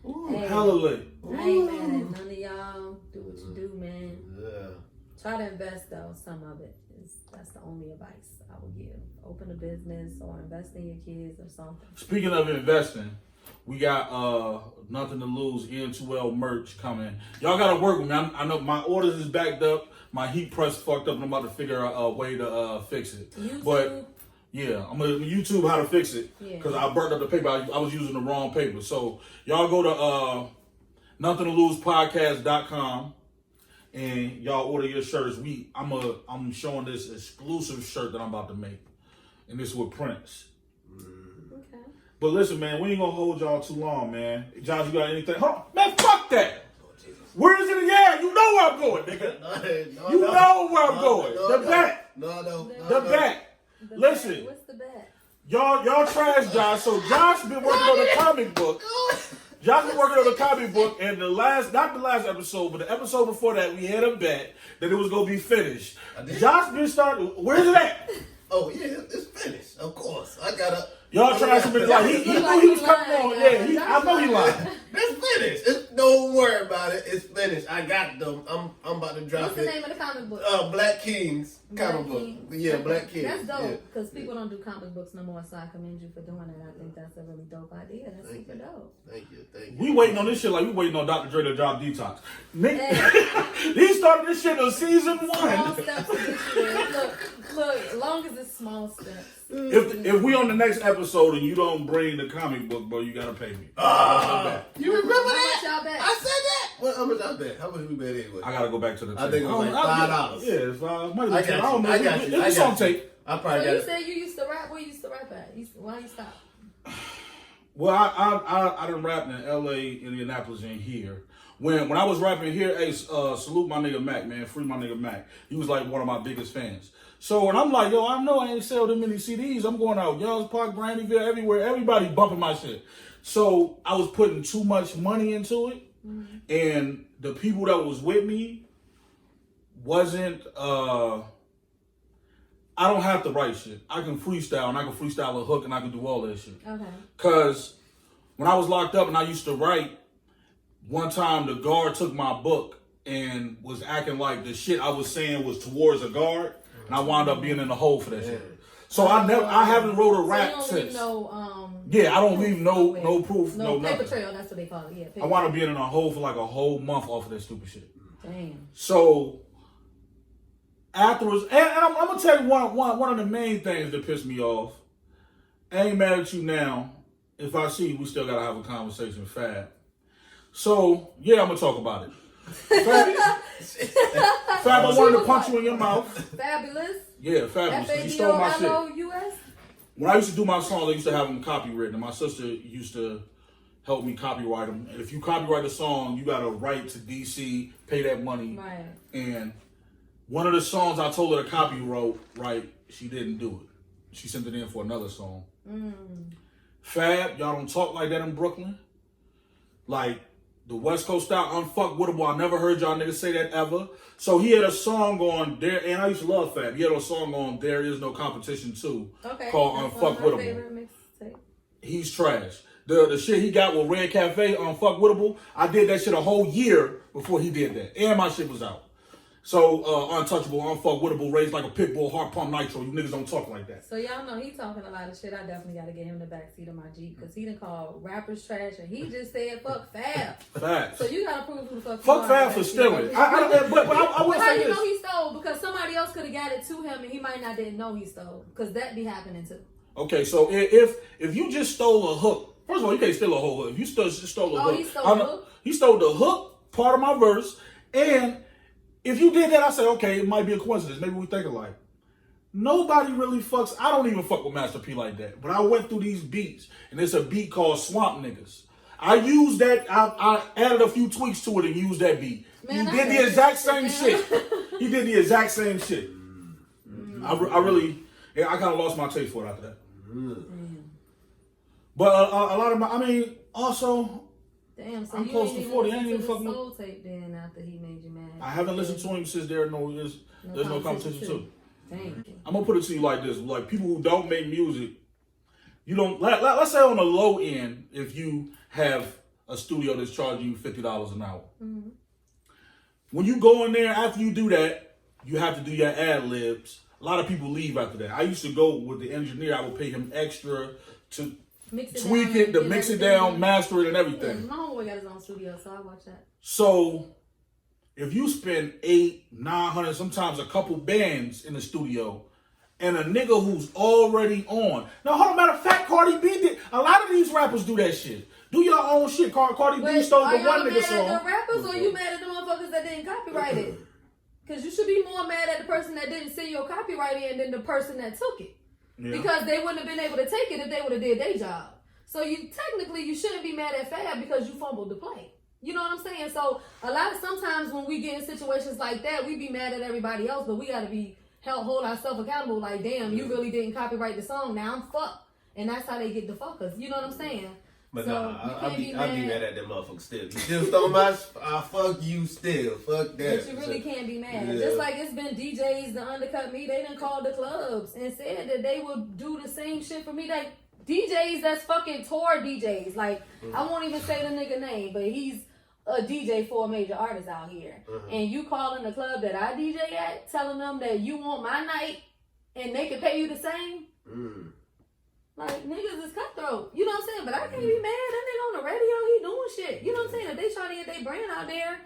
Ooh, hey, hella lit. I ain't mad at none of y'all. Do what you do, man. Yeah. Try to invest though. Some of it that's the only advice I would give. Open a business or invest in your kids or something. Speaking of investing, we got Nothing to Lose N2L merch coming. Y'all gotta work with me. I know my orders is backed up. My heat press fucked up, and I'm about to figure out a way to fix it. YouTube? But yeah, I'm gonna YouTube how to fix it, because I burnt up the paper. I was using the wrong paper. So y'all go to nothingtolosepodcast.com and y'all order your shirts. I'm showing this exclusive shirt that I'm about to make, and this with Prince. Okay. But listen, man, we ain't gonna hold y'all too long, man. Josh, you got anything? Man, fuck that. Where is it? Yeah, you know where I'm going, nigga. You know where I'm going. The back. The back. Listen. What's the back? Y'all trash Josh. So Josh been working on the comic book. Josh been working on the comic book, and not the last episode, but the episode before that, we had a bet that it was gonna be finished. Josh been starting. Where's it at? Oh yeah, it's finished. Of course, I gotta. Y'all trash him. Like he knew he was coming on. Yeah, I know he lied. It's finished. Don't worry about it. It's finished. I got them. I'm about to drop What's the name of the comic book? Black Kings comic book. Yeah, Black Kings. That's dope, because people don't do comic books no more, so I commend you for doing it. I think that's a really dope idea. That's super dope. Thank you. We waiting on this shit like we waiting on Dr. Dre to drop Detox. He started this shit on season 1. Small steps look, long as it's small steps. If we on the next episode and you don't bring the comic book, bro, you gotta pay me. You remember that? Y'all bet? I said that. Well, how much I bet? How much we bet anyway? I gotta go back to the tape. I think it was like $5. Yeah, it's $5. I got you. It's on tape. I probably got you said you used to rap. Where you used to rap at? Why you stop? Well, I done rapped in L.A., Indianapolis, and here. When I was rapping here, hey, salute my nigga Mac, man. Free my nigga Mac. He was like one of my biggest fans. So when I'm like, yo, I know I ain't sell that many CDs. I'm going out Yells Park, Brandyville, everywhere. Everybody bumping my shit. So I was putting too much money into it. Mm-hmm. And the people that was with me wasn't, I don't have to write shit. I can freestyle, and I can freestyle a hook, and I can do all that shit. Okay. Because when I was locked up and I used to write, one time the guard took my book and was acting like the shit I was saying was towards a guard, and I wound up being in the hole for that shit. So I haven't wrote a rap since. Yeah, I don't leave no proof, no paper nothing. trail. That's what they call it. Yeah. I wound up being in a hole for like a whole month off of that stupid shit. Damn. So afterwards, and I'm gonna tell you one of the main things that pissed me off. I ain't mad at you now. If I see you, we still gotta have a conversation, Fab. So yeah, I'm gonna talk about it. Fab, I wanted to punch you in your mouth. Fabulous. Yeah, fabulous. You stole my shit. F-A-B-O-L-O-U-S? When I used to do my songs, I used to have them copywritten. And my sister used to help me copyright them. And if you copyright a song, you got to write to DC, pay that money. Right. And one of the songs I told her to copyright, she didn't do it. She sent it in for another song. Fab, y'all don't talk like that in Brooklyn. Like, the West Coast style, unfuckwittable. I never heard y'all niggas say that ever. So he had a song on there, and I used to love Fab. He had a song on There Is No Competition 2 called Unfuckwittable. He's He's trash. the shit he got with Red Cafe on Fuck Wittable, I did that shit a whole year before he did that. And my shit was out. So, Untouchable, Unfuckwittable, raised like a pit bull, heart pump nitro. You niggas don't talk like that. So y'all know he talking a lot of shit. I definitely got to get him the backseat of my Jeep because he done called rappers trash and he just said fuck Fab. Facts. So you got to prove who the fuck Fuck Fab for stealing. But I will how say you this. know he stole? Because somebody else could have got it to him and he might not didn't know he stole. Because that be happening too. Okay, so if you just stole a hook, first of all, you can't steal a whole hook. If you just stole a hook. He stole the hook? He stole the hook, part of my verse, and if you did that, I say, okay, it might be a coincidence. Maybe we think alike. Nobody really fucks. I don't even fuck with Master P like that. But I went through these beats, and it's a beat called Swamp Niggas. I used that. I added a few tweaks to it and used that beat. Man, he did the exact same shit. He did the exact same shit. I kind of lost my taste for it after that. But a lot of my, I mean, also. Damn, so I'm you close ain't to even 40. I listen ain't to even the fucking. soul tape then after he made you mad. I haven't listened to him since there's no competition too. Thank you. I'm gonna put it to you like this: like people who don't make music, you don't. Let's say on the low end, if you have a studio that's charging you $50 an hour, when you go in there after you do that, you have to do your ad libs. A lot of people leave after that. I used to go with the engineer. I would pay him extra to tweak it, to mix it down, master it, and everything. Yeah, my homeboy got his own studio, so I watch that. So, if you spend $800-900, sometimes a couple bands in the studio, and a nigga who's already on. Now, hold on, matter of fact, Cardi B did. A lot of these rappers do that shit. Do your own shit. Cardi B stole the one nigga song. Are you mad at the rappers or you mad at the motherfuckers that didn't copyright it? Because you should be more mad at the person that didn't send your copyright in than the person that took it. Yeah. Because they wouldn't have been able to take it if they would have did their job. So you shouldn't be mad at Fab because you fumbled the play. You know what I'm saying? So sometimes when we get in situations like that, we be mad at everybody else, but we gotta hold ourselves accountable. Like, damn, you really didn't copyright the song. Now I'm fucked, and that's how they get the fuckers. You know what I'm saying? But so I'll be mad at them motherfuckers still. You still stole my, I fuck you still. Fuck that. But you really can't be mad. Yeah. Just like it's been DJs that undercut me, they done called the clubs and said that they would do the same shit for me. Like DJs that's fucking tour DJs. Like, I won't even say the nigga name, but he's a DJ for a major artist out here. And you calling the club that I DJ at, telling them that you want my night and they can pay you the same? Like, niggas is cutthroat. You know what I'm saying? But I can't be mad. That nigga on the radio, he doing shit. You know what I'm saying? If they try to get their brand out there,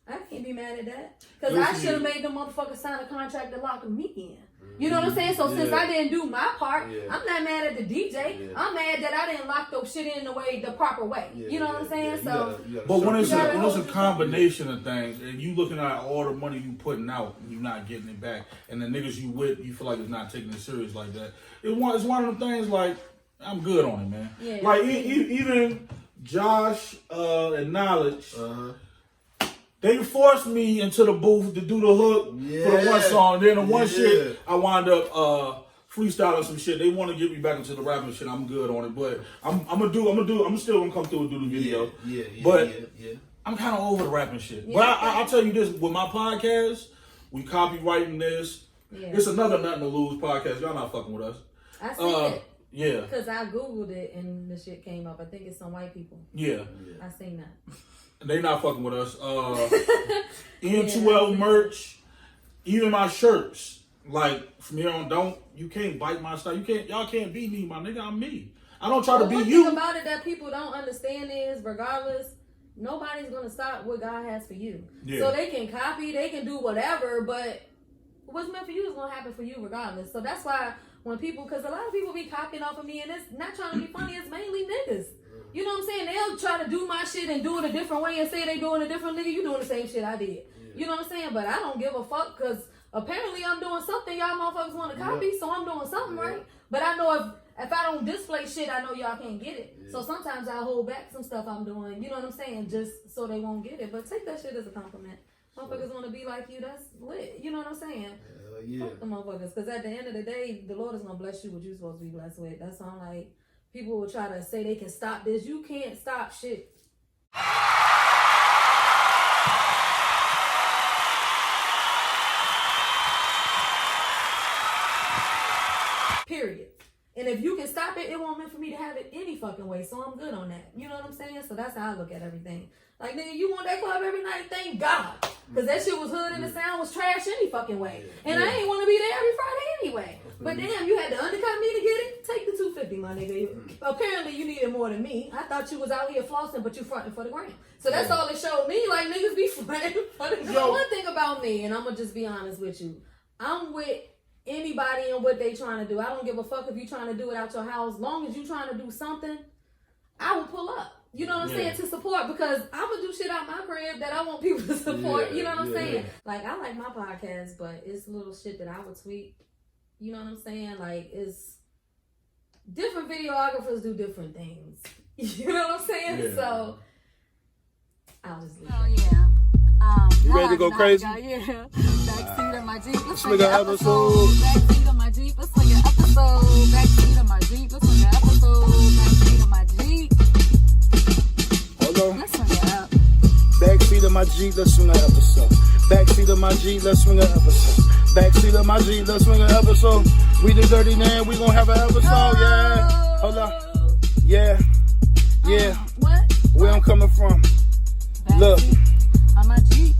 I can't be mad at that. Because I should have made them motherfuckers sign a contract to lock me in. You know what I'm saying? So since I didn't do my part, I'm not mad at the DJ. I'm mad that I didn't lock those shit in the proper way. You know what I'm saying? But when it's a combination of things, and you looking at all the money you putting out, and you not getting it back, and the niggas you with, you feel like it's not taking it serious like that. It's one of them things like, I'm good on it, man. Yeah, like even Josh and Knowledge, they forced me into the booth to do the hook for the one song. Then the one shit, I wind up freestyling some shit. They want to get me back into the rapping shit. I'm good on it, but I'm still gonna come through and do the video. But I'm kind of over the rapping shit. But I'll tell you this: with my podcast, we copywriting this. It's another Nothing to Lose podcast. Y'all not fucking with us. I see it. Yeah. Because I Googled it and the shit came up. I think it's some white people. Yeah. I seen that. They not fucking with us. N2L merch, even my shirts. Like, from here on, you can't bite my style. Y'all can't be me, my nigga. I'm me. I don't try to be you. One thing about it that people don't understand is, regardless, nobody's going to stop what God has for you. Yeah. So they can copy, they can do whatever, but what's meant for you is going to happen for you regardless. So that's why when people, because a lot of people be copying off of me, and it's not trying to be funny, it's mainly niggas. You know what I'm saying? They'll try to do my shit and do it a different way and say they doing a different nigga. You doing the same shit I did. You know what I'm saying? But I don't give a fuck because apparently I'm doing something y'all motherfuckers want to copy, so I'm doing something right. But I know if I don't display shit, I know y'all can't get it. So sometimes I hold back some stuff I'm doing. You know what I'm saying? Just so they won't get it. But take that shit as a compliment. Motherfuckers want to be like you. That's lit. You know what I'm saying? Fuck the motherfuckers. Because at the end of the day, the Lord is going to bless you what you're supposed to be blessed with. That's all. Like, people will try to say they can stop this. You can't stop shit. Period. And if you can stop it, it won't meant for me to have it any fucking way. So I'm good on that. You know what I'm saying? So that's how I look at everything. Like, nigga, you want that club every night? Thank God. Because that shit was hood and the sound was trash any fucking way. And I ain't want to be there every Friday anyway. But damn, you had to undercut me to get it? Take the $250, my nigga. Apparently, you needed more than me. I thought you was out here flossing, but you fronting for the gram. So that's all it showed me. Like, niggas be fronting for the gram. One thing about me, and I'm going to just be honest with you. I'm with anybody and what they trying to do. I don't give a fuck if you trying to do it out your house. As long as you trying to do something, I will pull up. You know what I'm saying? To support, because I'm going to do shit out my crib that I want people to support. You know what I'm saying? Like, I like my podcast, but it's little shit that I would tweak. You know what I'm saying? Like, it's different videographers do different things. You know what I'm saying? Yeah. So, I'll just leave it. Oh, yeah. You ready to go crazy? Yeah. Backseat of my Jeep. Let's swing an episode. Backseat of my Jeep. Let's swing an episode. Backseat of my Jeep. Let's swing an episode. Backseat of my Jeep. Hold on. Let's swing it up. Backseat of my Jeep, let's swing an episode. Backseat of my Jeep, let's swing an episode. Backseat of my Jeep, let's swing an episode. We the Dirty Man, we gon' have an episode, yeah. Hold on. Yeah. Yeah. What? Where I'm coming from. Look. On my Jeep.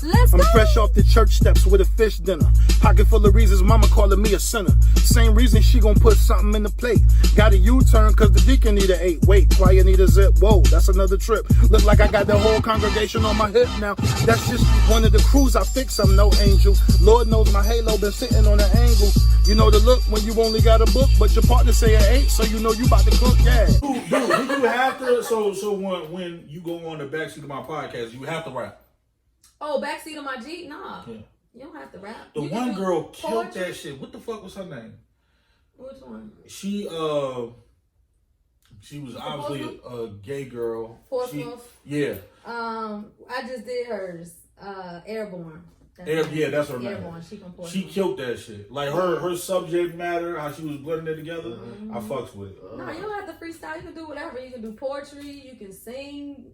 Let's I'm go. fresh off the church steps with a fish dinner. Pocket full of reasons mama calling me a sinner. Same reason she gon' put something in the plate. Got a U-turn cause the deacon need a 8. Wait, choir need a zip. Whoa, that's another trip. Look like I got the whole congregation on my hip now. That's just one of the crews I fix. I'm no angel. Lord knows my halo been sitting on an angle. You know the look when you only got a book, but your partner say an 8, so you know you about to cook, yeah. Dude, do you have to, so when you go on the Backseat of My Podcast, you have to rap? Oh, Backseat of My Jeep? Nah. Yeah. You don't have to rap. The You one can do girl killed poetry. that shit. What the fuck was her name? Which one? She was obviously a gay girl. Portsmouth. Yeah. I just did hers. Airborne. Yeah, that's her name. Airborne. She from Portsmouth. She killed that shit. Like her subject matter, how she was blending it together. I fucks with it. No, you don't have to freestyle. You can do whatever. You can do poetry. You can sing.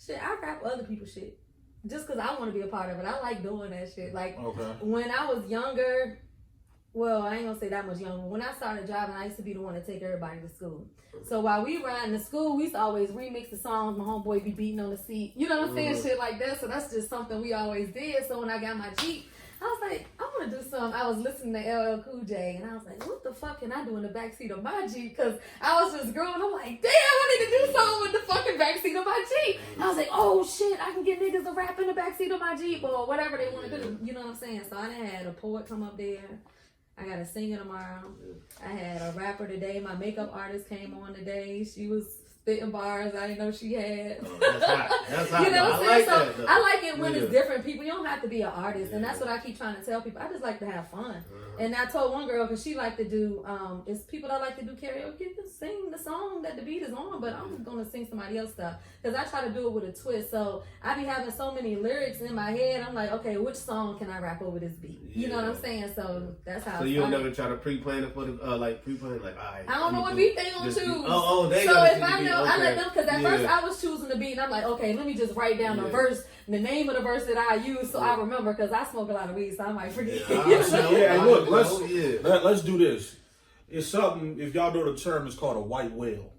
Shit, I rap other people's shit. Just because I want to be a part of it. I like doing that shit. Like, when I was younger, well, I ain't going to say that much younger. When I started driving, I used to be the one to take everybody to school. So while we riding to school, we used to always remix the songs. My homeboy be beating on the seat. You know what I'm saying? Shit like that. So that's just something we always did. So when I got my Jeep, I was like, I want to do something. I was listening to LL Cool J, and I was like, what the fuck can I do in the backseat of my Jeep? Because I was just growing. I'm like, damn, I need to do something with the fucking backseat of my Jeep. And I was like, oh shit, I can get niggas to rap in the backseat of my Jeep or whatever they want to do. You know what I'm saying? So I done had a poet come up there. I got a singer tomorrow. I had a rapper today. My makeup artist came on today. She was spitting bars I didn't know she had. That's hot. That's hot. You know what I'm saying? like So that, I like it when it's different people. You don't have to be an artist. And that's what I keep trying to tell people. I just like to have fun. And I told one girl, because she like to do, it's people that like to do karaoke, you can sing the song that the beat is on, but I'm going to sing somebody else's stuff. Because I try to do it with a twist. So I be having so many lyrics in my head. I'm like, okay, which song can I rap over this beat? You know what I'm saying? So that's how. So you don't never try to pre-plan it for the all right. I don't know what beat they gonna choose. They so gotta if I know, I let them, because at first I was choosing the beat, and I'm like, okay, let me just write down the verse, the name of the verse that I use, so I remember, because I smoke a lot of weed, so I might forget. Look, let's do this. It's something, if y'all know the term, it's called a white whale.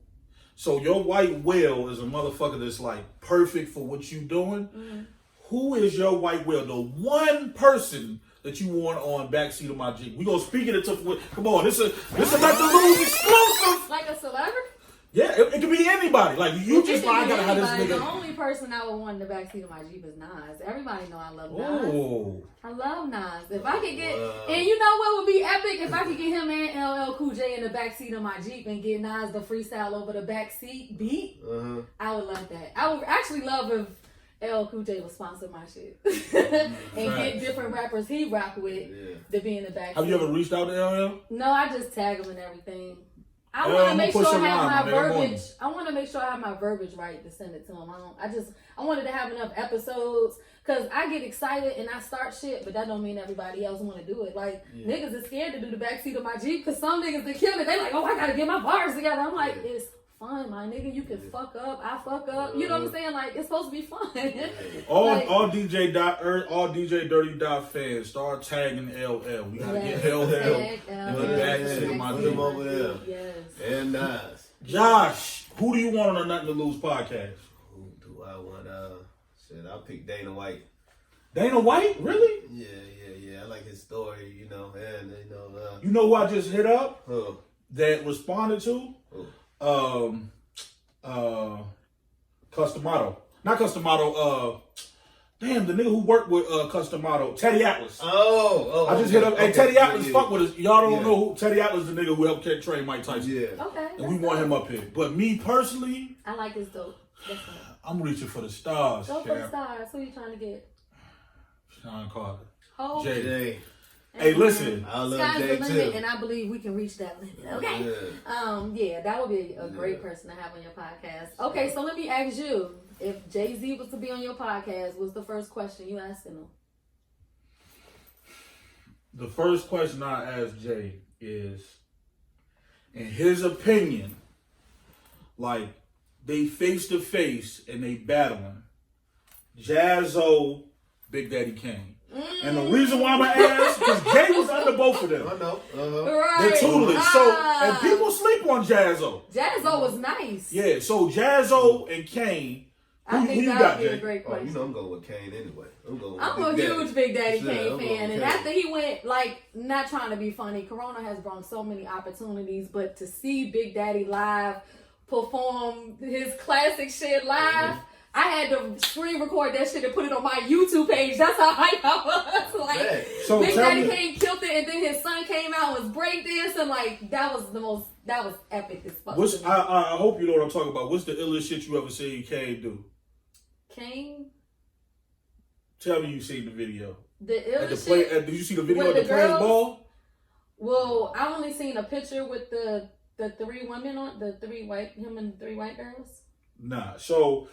So your white whale is a motherfucker that's like perfect for what you doing. Who is your white whale? The one person that you want on Backseat of My Jeep. We gonna speak it into. Come on, this is Let the Lose exclusive. Like a celebrity? Yeah, it can be anybody. Like you just I gotta have this nigga. The only person I would want in the backseat of my Jeep is Nas. Everybody know I love Nas. Oh. I love Nas. If I could get, and you know what would be epic? If I could get him and LL Cool J in the backseat of my Jeep and get Nas the freestyle over the backseat beat, I would love that. I would actually love if LL Cool J would sponsor my shit and get different rappers he rock with to be in the backseat. Have you ever reached out to LL? No, I just tag him and everything. I want to make sure I have my verbiage. I want to make sure I have my verbiage right to send it to him. I wanted to have enough episodes because I get excited and I start shit, but that don't mean everybody else want to do it. Like niggas is scared to do the backseat of my Jeep because some niggas that kill it. They like, oh, I gotta get my bars together. I'm like, it's fun, my nigga. You can fuck up, I fuck up. You know what I'm saying? Like, it's supposed to be fun. All DJ Dirty Dot fans start tagging LL. We gotta get LL in the backseat of my Jeep over there. Yes. And nice. Josh, who do you want on the Nothing to Lose podcast? Who do I want? Shit, I'll pick Dana White. Dana White? Really? Yeah. I like his story, you know, and you know who I just hit up? Who? That responded to? Customato. Not Customato, damn, the nigga who worked with Customato, Teddy Atlas. Oh, I just hit up. Hey, Teddy Atlas, fuck with us. Y'all don't know who Teddy Atlas is, the nigga who helped train Mike Tyson. Yeah. Okay. And we want him up here. But me personally, I like this dope. I'm reaching for the stars. Go for the stars. Who you trying to get? Sean Carter. Ho. Jay. Hey, listen. I love Sky's Jay the limit, too. and I believe we can reach that limit. Okay. Yeah, that would be a great person to have on your podcast. Okay, so let me ask you: if Jay-Z was to be on your podcast, what's the first question you asking him? The first question I ask Jay is, in his opinion, like they face to face and they battling, Jazzo, Big Daddy Kane. And the reason why I'm gonna ask, because Jay was under both of them. I know. Right. They're tutelage. So, and people sleep on Jazzo. Jazzo was nice. Yeah, so Jazzo and Kane. I think that would be a great question. You know I'm going with Kane anyway. I'm a huge Big Daddy Kane fan. And Kane. after he went, like, not trying to be funny, Corona has brought so many opportunities, but to see Big Daddy live perform his classic shit live, I had to screen record that shit and put it on my YouTube page. That's how hype I was. Like, so Big Daddy Kane killed it, and then his son came out and was breakdancing. Like, that was epic as fuck. I hope you know what I'm talking about. What's the illest shit you ever seen Kane do? Kane? Tell me you seen the video. The illest shit? Did you see the video at the Players Ball? Well, I only seen a picture with the three women on, him and three white girls. Nah, so...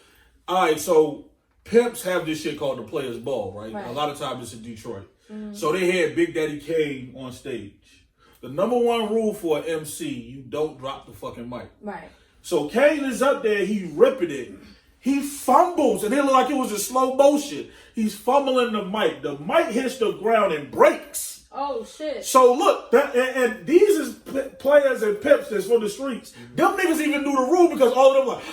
Alright, so pimps have this shit called the Players Ball, right? A lot of times it's in Detroit. Mm-hmm. So they had Big Daddy Kane on stage. The number one rule for an MC, you don't drop the fucking mic. Right. So Kane is up there, he ripping it. He fumbles, and it looked like it was in slow motion. He's fumbling the mic. The mic hits the ground and breaks. Oh, shit. So look, and these is players and pimps that's from the streets. Them niggas even knew the rule because all of them like...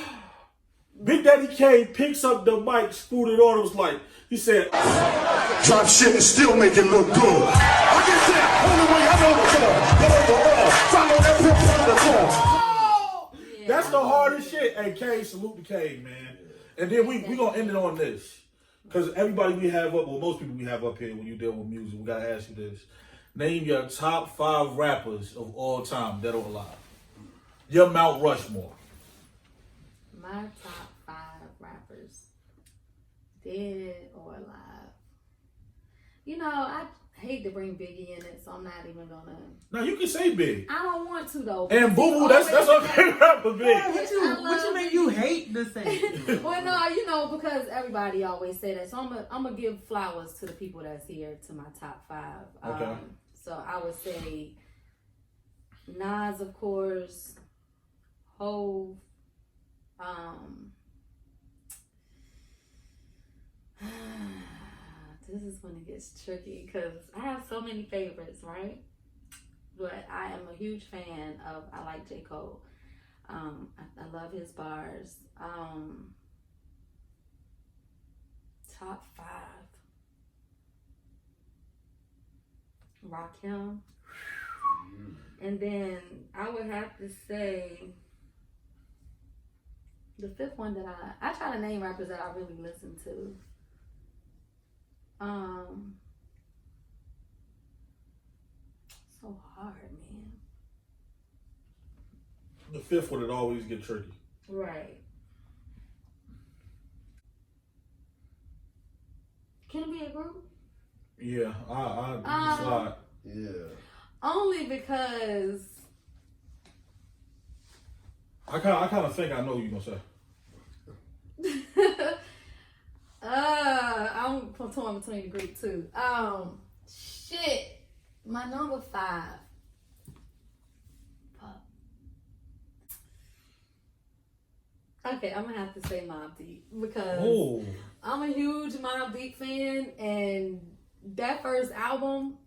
Big Daddy Kane picks up the mic, screwed it on. It was like, he said, drop shit and still make it look good. I get that. Only way I know the club. Get over all. Follow that pimp on the club. That's the hardest shit. Hey, Kane, salute the Kane, man. And then we gonna end it on this. Because everybody we have up, well, most people we have up here when you deal with music, we gotta ask you this. Name your top 5 rappers of all time, dead or alive. Your Mount Rushmore. My top 5 rappers, dead or alive. You know, I hate to bring Biggie in it, so I'm not even gonna. No, you can say Big. I don't want to though. And Boo Boo, that's okay rapper Big. What you mean you hate the same? Well, no, you know, because everybody always say that, so I'm gonna give flowers to the people that's here to my top 5. Okay. So I would say Nas, of course, Hov. This is when it gets tricky because I have so many favorites, right? But I am a huge fan of, I like J. Cole. I love his bars. Top 5. Rakim. And then I would have to say the 5th one that I try to name rappers that I really listen to. So hard, man. The 5th one, it always get tricky. Right. Can it be a group? Yeah, I slide. Yeah. Only because I kind of think I know what you're gonna say. I'm torn between the group too. Shit. My number 5. Fuck. Okay, I'm gonna have to say Mobb Deep because I'm a huge Mobb Deep fan, and that first album,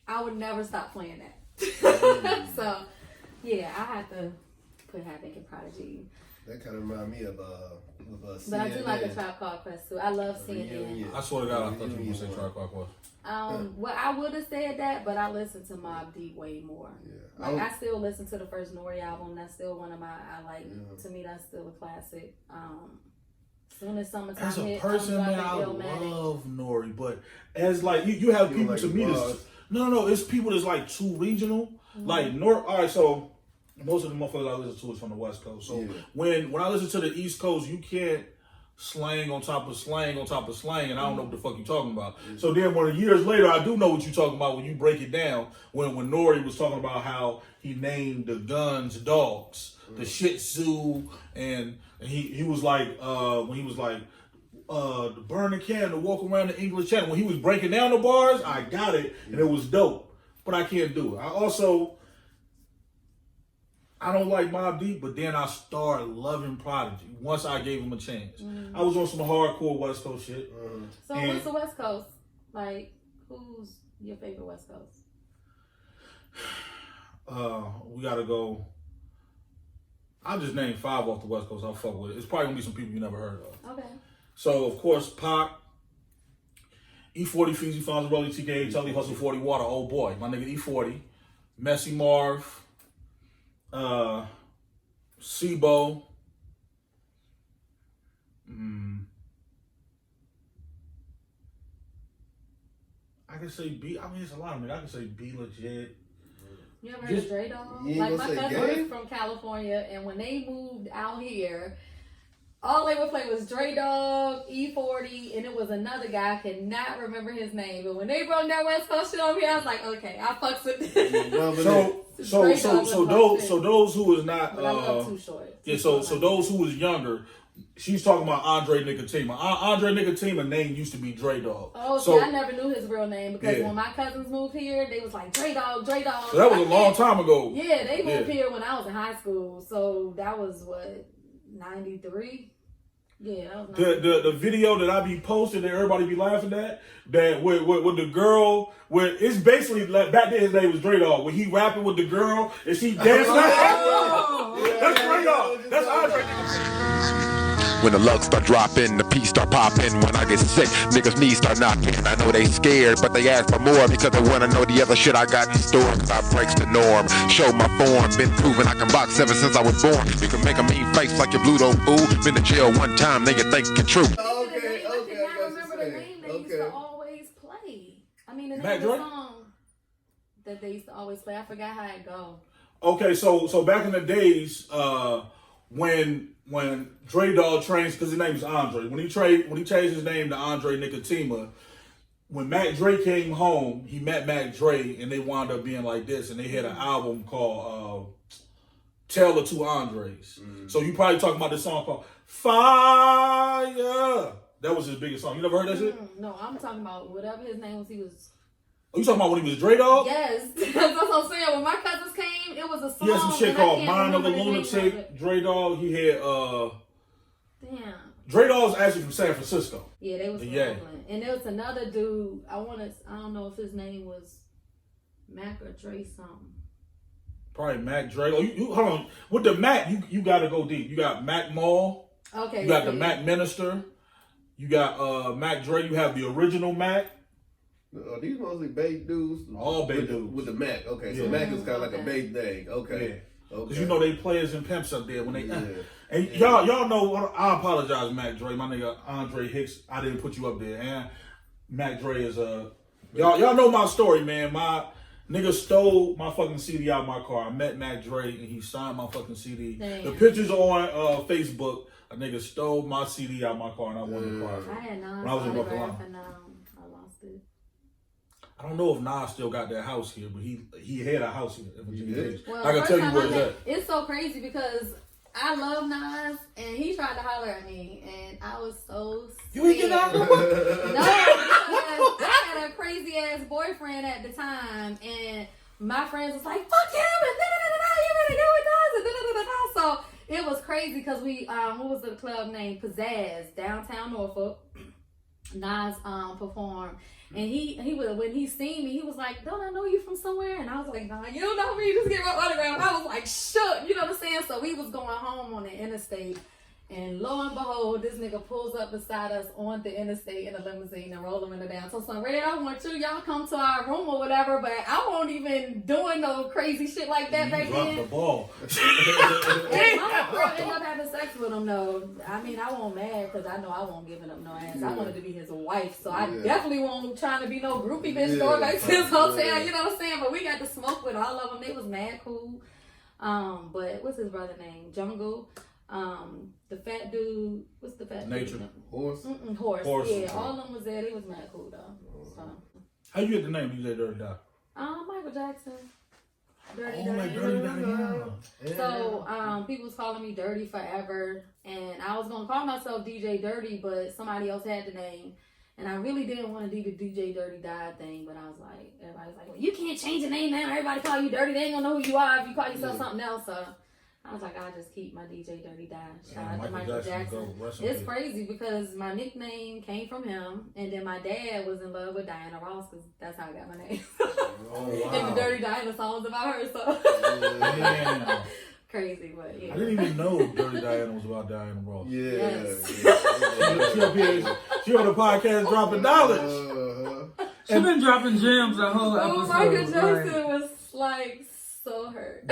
I would never stop playing that. So, yeah, I have to put Havoc and Prodigy. That kind of remind me of But I do like a Tribe Called Quest too. I love CNN. I swear to God, I thought you were going to say Tribe Called Quest. Well, I would have said that, but I listen to Mobb Deep way more. Yeah. Like, I still listen to the first Nori album. That's still one of my, to me, that's still a classic. Soon as summertime As a hit, person, man, I Illmatic. love Nori, but as like you have people like to me that's no, it's people that's like too regional. Like Nori. All right, so most of the motherfuckers I listen to is from the West Coast. So when I listen to the East Coast, you can't slang on top of slang on top of slang, and I don't know what the fuck you talking about. So then when years later, I do know what you talking about when you break it down. When Nori was talking about how he named the guns dogs, the Shih Tzu, and he was like when he was like the burning can to walk around the English Channel. When he was breaking down the bars, I got it, and it was dope. But I can't do it. I don't like Mobb Deep, but then I started loving Prodigy once I gave him a chance. I was on some hardcore West Coast shit. So what's the West Coast? Like, who's your favorite West Coast? We gotta go. I'll just name 5 off the West Coast I'll fuck with. It's probably gonna be some people you never heard of. Okay. So, of course, Pac, E40, Fiji, Fonz, Rolly, TK, Charlie Hustle, 40 Water, oh boy, my nigga E40, Messy Marv, Sibo, I can say B. I mean, it's a lot of me. I can say B Legit. You ever heard of Dre Dog? Like, my cousin is from California, and when they moved out here, all they would play was Dre Dog, E40, and it was another guy. I cannot remember his name. But when they brought that West Coast shit over here, I was like, okay, I fucks with this. So those who was not, but I love Too Short. Yeah. So those who was younger, she's talking about Andre Nicotima. Andre Nicotima name used to be Dre Dog. Oh, so I never knew his real name because when my cousins moved here, they was like Dre Dog, Dre Dog. So that was a long time ago. Yeah, they moved here when I was in high school. So that was what, 93? Yeah, that was the video that I be posting that everybody be laughing at, that with the girl, where it's basically like, back then his name was Dre Dog, when he rapping with the girl and she dancing. That's Dre Dog. That's Andre. When the lugs start dropping, the peas start popping. When I get sick, niggas' knees start knocking. I know they scared, but they ask for more because they wanna know the other shit I got in store. Cause I breaks the norm, show my form. Been proven I can box ever since I was born. You can make a mean face like your Bluto fool. Been to jail one time, then you think it's true. Okay. I remember the name they used to always play. I mean, the name of the song that they used to always play. I forgot how it go. Okay, so back in the days, when Dre Dog trains, because his name is Andre, when he changed his name to Andre Nicotima, when Mac Dre came home, he met Mac Dre, and they wound up being like this, and they had an album called Tale of Two Andres. So you probably talking about this song called Fire. That was his biggest song. You never heard that shit? No, I'm talking about whatever his name was. He was. Oh, you talking about when he was Dre Dog? Yes, that's what I'm saying. When my cousins came, it was a song. He had some shit called Mind of the Lunatic. Dre Dog. He had Damn. Dre Dog's actually from San Francisco. Yeah, they was from Oakland. And there was another dude. I don't know if his name was Mac or Dre something. Probably Mac Dre. Oh, you hold on. With the Mac, you gotta go deep. You got Mac Mall. Okay. You got the Mac Minister. You got Mac Dre. You have the original Mac. These mostly Bay dudes. All Bay dudes. With the Mac. Okay, so Mac is kind of like a Bay thing. Okay. Because you know they players and pimps up there when they. And y'all know. I apologize, Mac Dre. My nigga Andre Hicks. I didn't put you up there. And Mac Dre is y'all know my story, man. My nigga stole my fucking CD out of my car. I met Mac Dre and he signed my fucking CD. Damn. The pictures on Facebook. A nigga stole my CD out of my car and I won the prize. I had Nas when I was in North Carolina. I lost it. I don't know if Nas still got that house here, but he had a house here in Virginia Beach. Well, I can tell you where it's at. It's so crazy because I love Nas, and he tried to holler at me, and I was so scared. You ain't get out of No, because I had a crazy ass boyfriend at the time, and my friends was like, "Fuck him!" and da da da da. You better do it, Nas, and da da da da. So it was crazy because we what was the club name? Pizzazz, downtown Norfolk. Nas performed, and he was, when he seen me, he was like, "Don't I know you from somewhere?" And I was like, "Nah, you don't know me. Just get my autograph." I was like, shook, you know what I'm saying? So we was going home on the interstate. And lo and behold, this nigga pulls up beside us on the interstate in a limousine and roll him in the down. So some Red, I want y'all come to our room or whatever, but I won't even doing no crazy shit like that back then. The ball. And my girl ended up having sex with him though. I mean, I won't mad because I know I won't give up no ass. I wanted to be his wife, so I definitely won't trying to be no groupie bitch going back to his hotel. You know what I'm saying? But we got to smoke with all of them. They was mad cool. But what's his brother name? Jungle. The fat dude, what's the fat Nature. dude? Horse. Horse. Yeah, all of them was there. They was mad cool though. So. How you get the name DJ Dirty Die? Michael Jackson. Dirty like Dirty Diana. So, people was calling me Dirty forever, and I was gonna call myself DJ Dirty, but somebody else had the name. And I really didn't want to do the DJ Dirty Die thing, but I was like, everybody's like, well, you can't change the name now. Everybody call you Dirty. They ain't gonna know who you are if you call yourself something else. So I was like, I'll just keep my DJ Dirty Die. Shout out to Michael Jackson. It's crazy because my nickname came from him, and then my dad was in love with Diana Ross because that's how I got my name. And the Dirty Diana songs about her, so. Crazy, but yeah. I didn't even know Dirty Diana was about Diana Ross. Yeah. Yes. She on the podcast dropping knowledge. She been dropping gems the whole episode. Michael Jackson was like so hurt.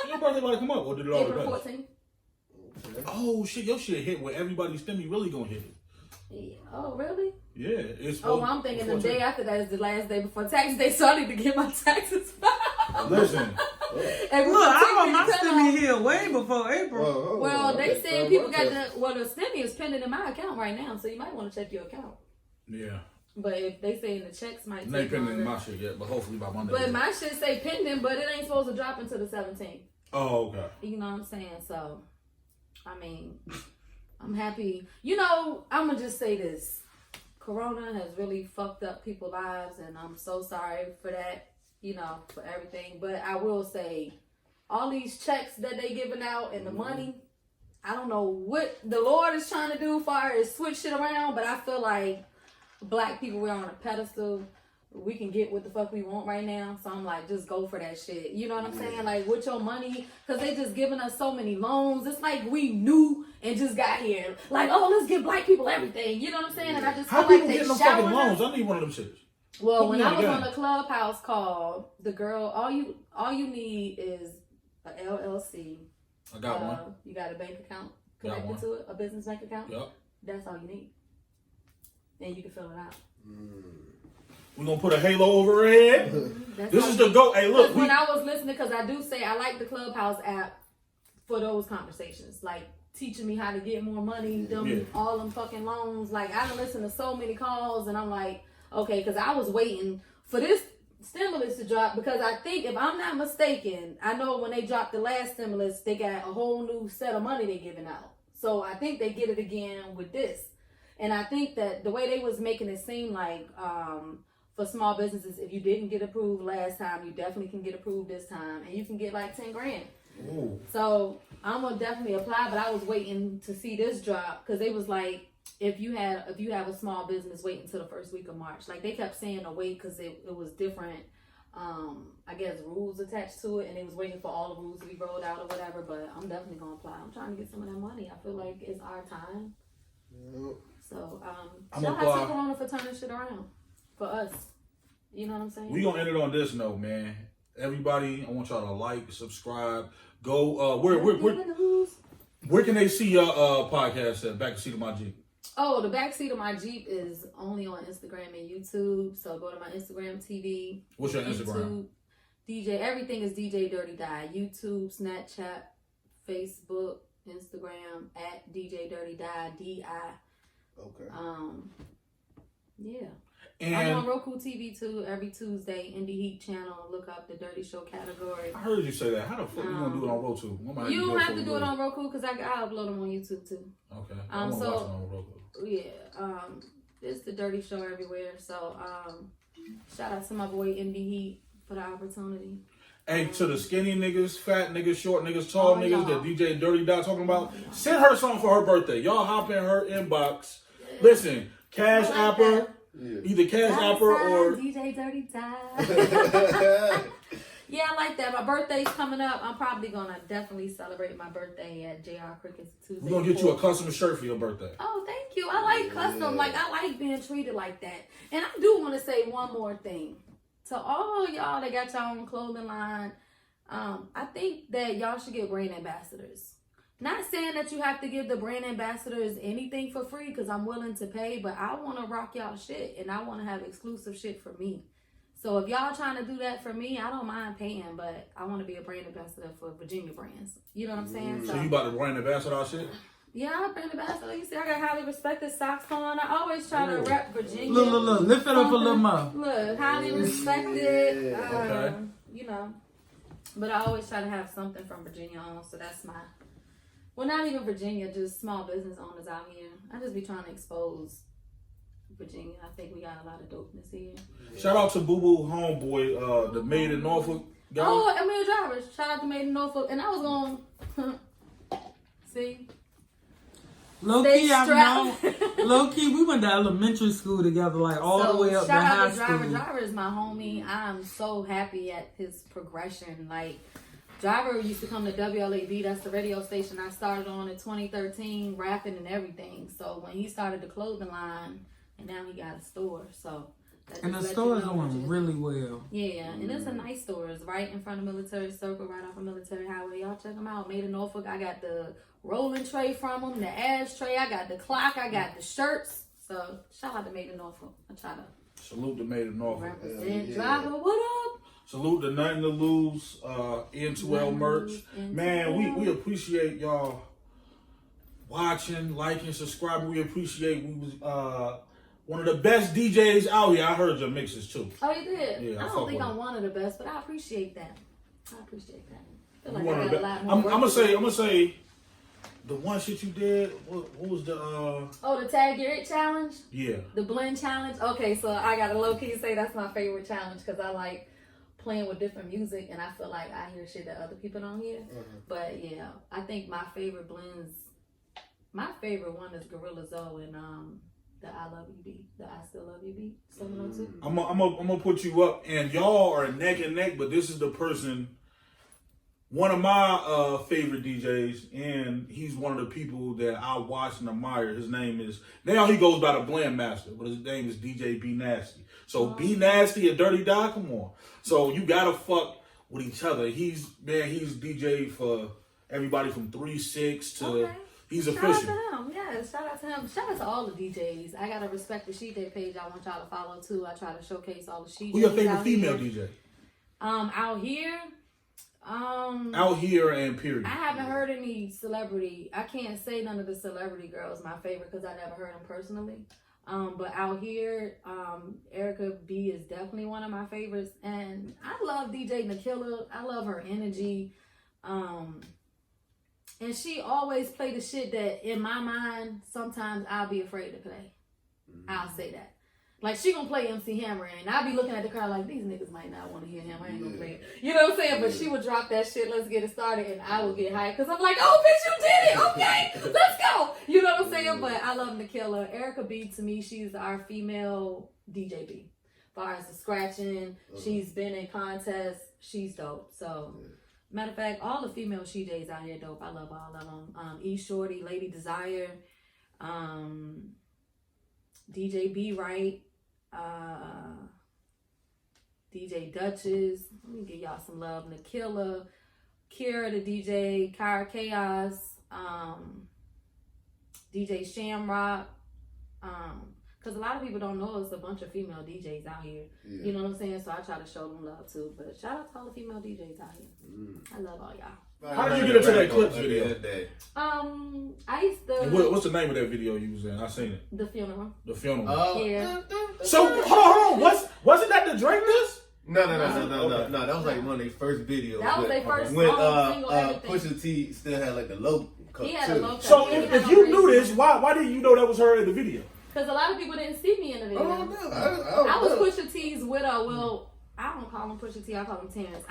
Your birthday about to come up, or did it already April pass? 14th. Oh shit, your shit hit where everybody's stimmy really gonna hit it. Yeah. Oh really? Yeah, it's. Oh, well, I'm thinking the day after that is the last day before tax day, so I need to get my taxes filed. Listen. And look, I got my stimmy here way before April. Well, they said people got the stimmy is pending in my account right now, so you might want to check your account. Yeah. But if they say the checks might take pending my shit yet, but hopefully by Monday. But my shit say pending, but it ain't supposed to drop until the 17th. Oh, okay. You know what I'm saying? So, I mean, I'm happy. You know, I'm going to just say this. Corona has really fucked up people's lives, and I'm so sorry for that, you know, for everything. But I will say, all these checks that they giving out and the money, I don't know what the Lord is trying to do far as switch shit around, but I feel like Black people, we're on a pedestal. We can get what the fuck we want right now. So I'm like, just go for that shit. You know what I'm saying? Like, with your money, because they just giving us so many loans. It's like we knew and just got here. Like, oh, let's give Black people everything. You know what I'm saying? And I just how feel people like getting them fucking loans? I need one of them shits. Well, when I was on the Clubhouse call, the girl, all you need is a LLC. I got one. You got a bank account connected to it, a business bank account. Yep. That's all you need. And you can fill it out. We're going to put a halo over her head. This is the go. Hey, look. When I was listening, because I do say I like the Clubhouse app for those conversations. Like, teaching me how to get more money, all them fucking loans. Like, I done listened to so many calls, and I'm like, okay, because I was waiting for this stimulus to drop, because I think, if I'm not mistaken, I know when they dropped the last stimulus, they got a whole new set of money they giving out. So I think they get it again with this. And I think that the way they was making it seem like, for small businesses, if you didn't get approved last time, you definitely can get approved this time, and you can get like 10 grand. Ooh. So I'm gonna definitely apply, but I was waiting to see this drop, because they was like, if you have a small business, wait until the first week of March. Like, they kept saying to wait because it was different, I guess, rules attached to it, and they was waiting for all the rules to be rolled out or whatever. But I'm definitely gonna apply. I'm trying to get some of that money. I feel like it's our time. So shout out to Corona for turning shit around for us. You know what I'm saying? We gonna end it on this note, man. Everybody, I want y'all to like, subscribe, go. Where can they see your podcast at? Backseat of My Jeep. Oh, the Backseat of My Jeep is only on Instagram and YouTube. So go to my Instagram TV. What's your Instagram? DJ. Everything is DJ Dirty Die. YouTube, Snapchat, Facebook, Instagram at DJ Dirty Die. DI. Okay. Yeah. And I'm on Roku TV too every Tuesday. Indie Heat channel. Look up the Dirty Show category. I heard you say that. How the fuck you gonna do it on Roku? You don't have to do it on Roku, because I upload them on YouTube too. Okay. I watch it on Roku. Yeah. It's the Dirty Show everywhere. So shout out to my boy Indie Heat for the opportunity. Hey, to the skinny niggas, fat niggas, short niggas, tall niggas that DJ Dirty Dot talking about, send her something for her birthday. Y'all hop in her inbox. Listen, Cash App her. Either Cash App her or DJ Dirty Dot. Yeah, I like that. My birthday's coming up. I'm probably gonna definitely celebrate my birthday at JR Cricket's Tuesday. we're gonna get you a custom shirt for your birthday. Oh, thank you. I like custom. Like, I like being treated like that. And I do want to say one more thing. To all y'all that got your own clothing line, I think that y'all should get brand ambassadors. Not saying that you have to give the brand ambassadors anything for free, because I'm willing to pay, but I want to rock y'all shit, and I want to have exclusive shit for me. So if y'all trying to do that for me, I don't mind paying, but I want to be a brand ambassador for Virginia brands. You know what I'm saying? So you about to brand ambassador our shit? Yeah, I'm brand ambassador. You see, I got highly respected socks on. I always try to rep Virginia. Look, lift it up a little more. Look, highly respected. Okay. You know, but I always try to have something from Virginia on. So that's my, well, not even Virginia, just small business owners out here. I just be trying to expose Virginia. I think we got a lot of dopeness here. Shout out to Boo Boo Homeboy, the Made in Norfolk guy. Oh, Emil Drivers. Shout out to Made in Norfolk. And I was going, see? Low key, we went to elementary school together, like all the way up to high school. Shout out to Driver is my homie. I'm so happy at his progression. Like, Driver used to come to WLAB. That's the radio station I started on in 2013, rapping and everything. So when he started the clothing line, and now he got a store. So and the store is doing really well. Yeah, and it's a nice store. It's right in front of Military Circle, right off of Military Highway. Y'all check them out. Made in Norfolk. I got the rolling tray from them, the ashtray. I got the clock. I got the shirts. So shout out to Made in Norfolk. I try to salute to Made in Norfolk. Represent Driver. What up? Salute to Nothing to Lose, N2L merch. Man, we appreciate y'all watching, liking, subscribing. We appreciate we was one of the best DJs out here. I heard your mixes too. Oh, you did? Yeah, I don't think I'm one of the best, but I appreciate that. I appreciate that. I feel like one I of got the a lot I'm more. gonna say the one shit you did. What was the Oh, the Tag Your It challenge? Yeah. The blend challenge? Okay, so I gotta low key say that's my favorite challenge because I like playing with different music and I feel like I hear shit that other people don't hear. But yeah, I think my favorite blends, my favorite one is Gorilla Zoe and the I Love You beat, the I Still Love You beat, 702. I'm gonna put you up, and y'all are neck and neck. But this is the person, one of my favorite DJs, and he's one of the people that I watch and admire. His name is, now he goes by the Blend Master, but his name is DJ B Nasty. So B Nasty and Dirty Dot, come on. So you gotta fuck with each other. He's DJ for everybody from 3-6 to. He's official. Shout out to him. Yes, shout out to him. Shout out to all the DJs. I gotta respect the She Day page. I want y'all to follow too. I try to showcase all the She Days. Who your favorite female DJ? Out here. Out here and period. I haven't heard any celebrity. I can't say none of the celebrity girls my favorite because I never heard them personally. But out here, Erica B is definitely one of my favorites, and I love DJ Nakilla. I love her energy. And she always play the shit that, in my mind, sometimes I'll be afraid to play. I'll say that. Like, she gonna play MC Hammer, and I'll be looking at the crowd like, these niggas might not want to hear him. I ain't gonna play it. You know what I'm saying? But she would drop that shit, let's get it started, and I will get hyped. Because I'm like, oh, bitch, you did it. Okay, let's go. You know what I'm saying? But I love Nakilla. Erica B, to me, she's our female DJ B. As far as the scratching, she's been in contests. She's dope. So... Matter of fact, all the female DJs out here dope. I love all of them. E Shorty, Lady Desire, DJ B Right, DJ Duchess. Let me give y'all some love. Nakilla, Kira the DJ, Kyra Chaos, DJ Shamrock. Because a lot of people don't know it's a bunch of female DJs out here. Yeah. You know what I'm saying? So I try to show them love too. But shout out to all the female DJs out here. I love all y'all. How did you get into that Clips video? I used to... What's the name of that video you was in? I seen it. The Funeral. The Funeral. Yeah. So, hold on. Wasn't that the Drake disc? No. That was like one of their first videos. That was their first when single, everything. Pusha T still had like the low cut. He had a low cut. So if you knew this, why didn't you know that was her in the video? Because a lot of people didn't see me in the video. Oh, no. I was Pusha T's widow. Well, I don't call him Pusha T. I call him Terrence.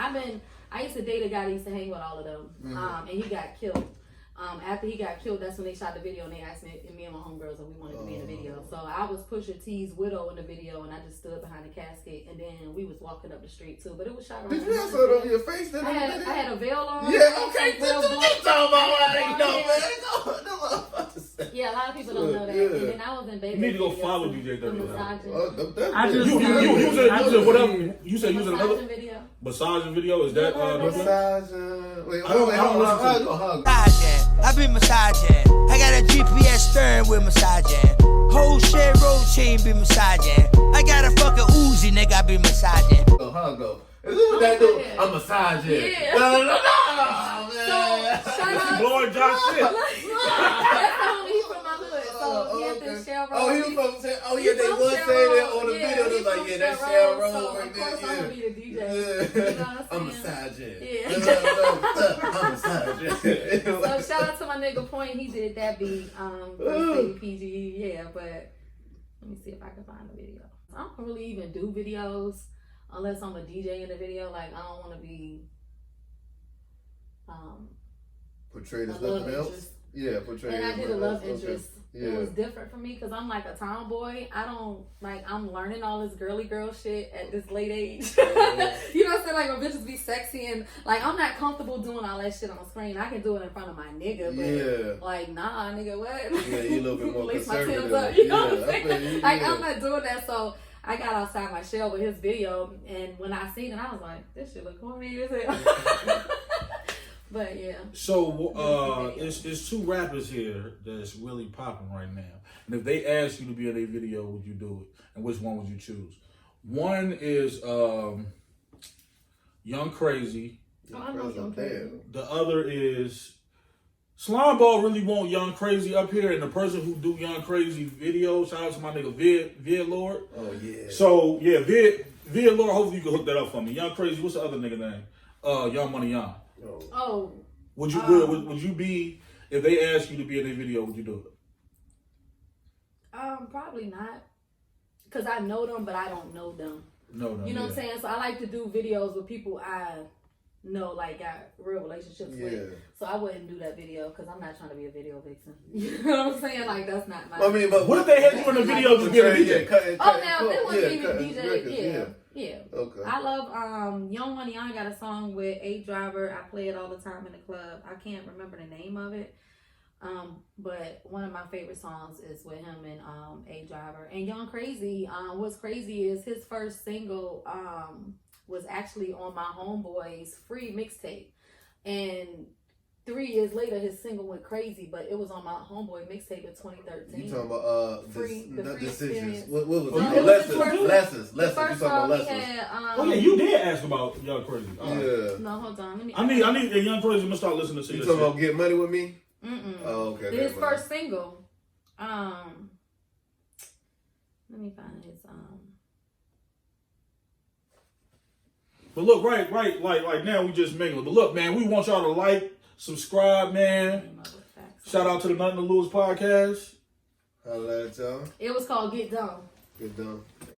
I used to date a guy that used to hang with all of them, and he got killed. After he got killed, that's when they shot the video and they asked me and my homegirls if we wanted to be in the video. So I was Pusha T's widow in the video and I just stood behind the casket and then we was walking up the street too. But it was shot around. Did you have something over your face? I had a veil on. Yeah, okay. Yeah, a lot of people don't know that. And then I was in baby. You need to go follow DJ W. You said you was in another video. Massaging video? Is that massaging? Wait, hold on. I be massaging. I got a GPS steering with massaging. Whole shit routine be massaging. I got a fucking Uzi, nigga, I be massaging. Oh, how it go? Is this what that do? I'm massaging. Yeah. No, man. So, shout out. Blowing Josh shit. That's the homie, he from my hood. So, he had this Shell Road. Oh, he was from Shell. Oh, yeah, they was saying that on the video. They was like, yeah, that's Shell Road right there. Of course, I'm going to be the DJ. Yeah. You know what I'm I'm saying? massaging. Yeah. I'm massaging. So, shout out to my nigga Point. He did that beat. Baby PG. Yeah, but let me see if I can find the video. I don't really even do videos unless I'm a DJ in the video. Like, I don't want to be portrayed as a love nothing else? interest. Yeah, portrayed and I as did a nothing love else. interest. Okay. It Yeah. was different for me because I'm like a tomboy. I don't like. I'm learning all this girly girl shit at this late age. You know what I'm saying? Like when bitches be sexy and like I'm not comfortable doing all that shit on screen. I can do it in front of my nigga, but like nah, nigga, what? Yeah, you a little bit more Lace my conservative. Timbs up, you know what I'm I saying? feel you, Like yeah. I'm not doing that. So I got outside my shell with his video, and when I seen it, I was like, this shit look corny as hell. But yeah. So it's two rappers here that's really popping right now. And if they ask you to be in a video, would you do it? And which one would you choose? One is Young Crazy. I know Young Crazy. The other is Slimeball really want Young Crazy up here, and the person who do Young Crazy videos, shout out to my nigga Vid Lord. Oh yeah. So yeah, Vid Lord, hopefully you can hook that up for me. Young Crazy, what's the other nigga name? Young Money Young. Oh. Would you be, if they ask you to be in a video, would you do it? Probably not. Cause I know them, but I don't know them. No, you know what I'm saying? So I like to do videos with people I know, like got real relationships with. So I wouldn't do that video because I'm not trying to be a video vixen. You know what I'm saying? Like that's not my. I mean, but what if they had you in the video to be a DJ? Now they want me to DJ. Yeah. Yeah. Okay. I love Young Money. I got a song with A Driver. I play it all the time in the club. I can't remember the name of it. But one of my favorite songs is with him and A Driver. And Young Crazy, what's crazy is his first single was actually on my homeboy's free mixtape. And 3 years later his single went crazy, but it was on my homeboy mixtape in 2013. You talking about free decisions. What was No, it? Lessons. The first You talking about song lessons. he had, Oh yeah, you did ask about Young Crazy. Yeah. No, hold on. I need a Young Crazy. I'm gonna start listening to You your talking shit. about Get Money With Me? Mm-mm. Oh, okay. His first single. Let me find his But look, right, like now we just mingling. But look, man, we want y'all to like, subscribe, man. Shout out to the Nothing to Lose podcast. Holla at y'all. It was called Get Done. Get Done.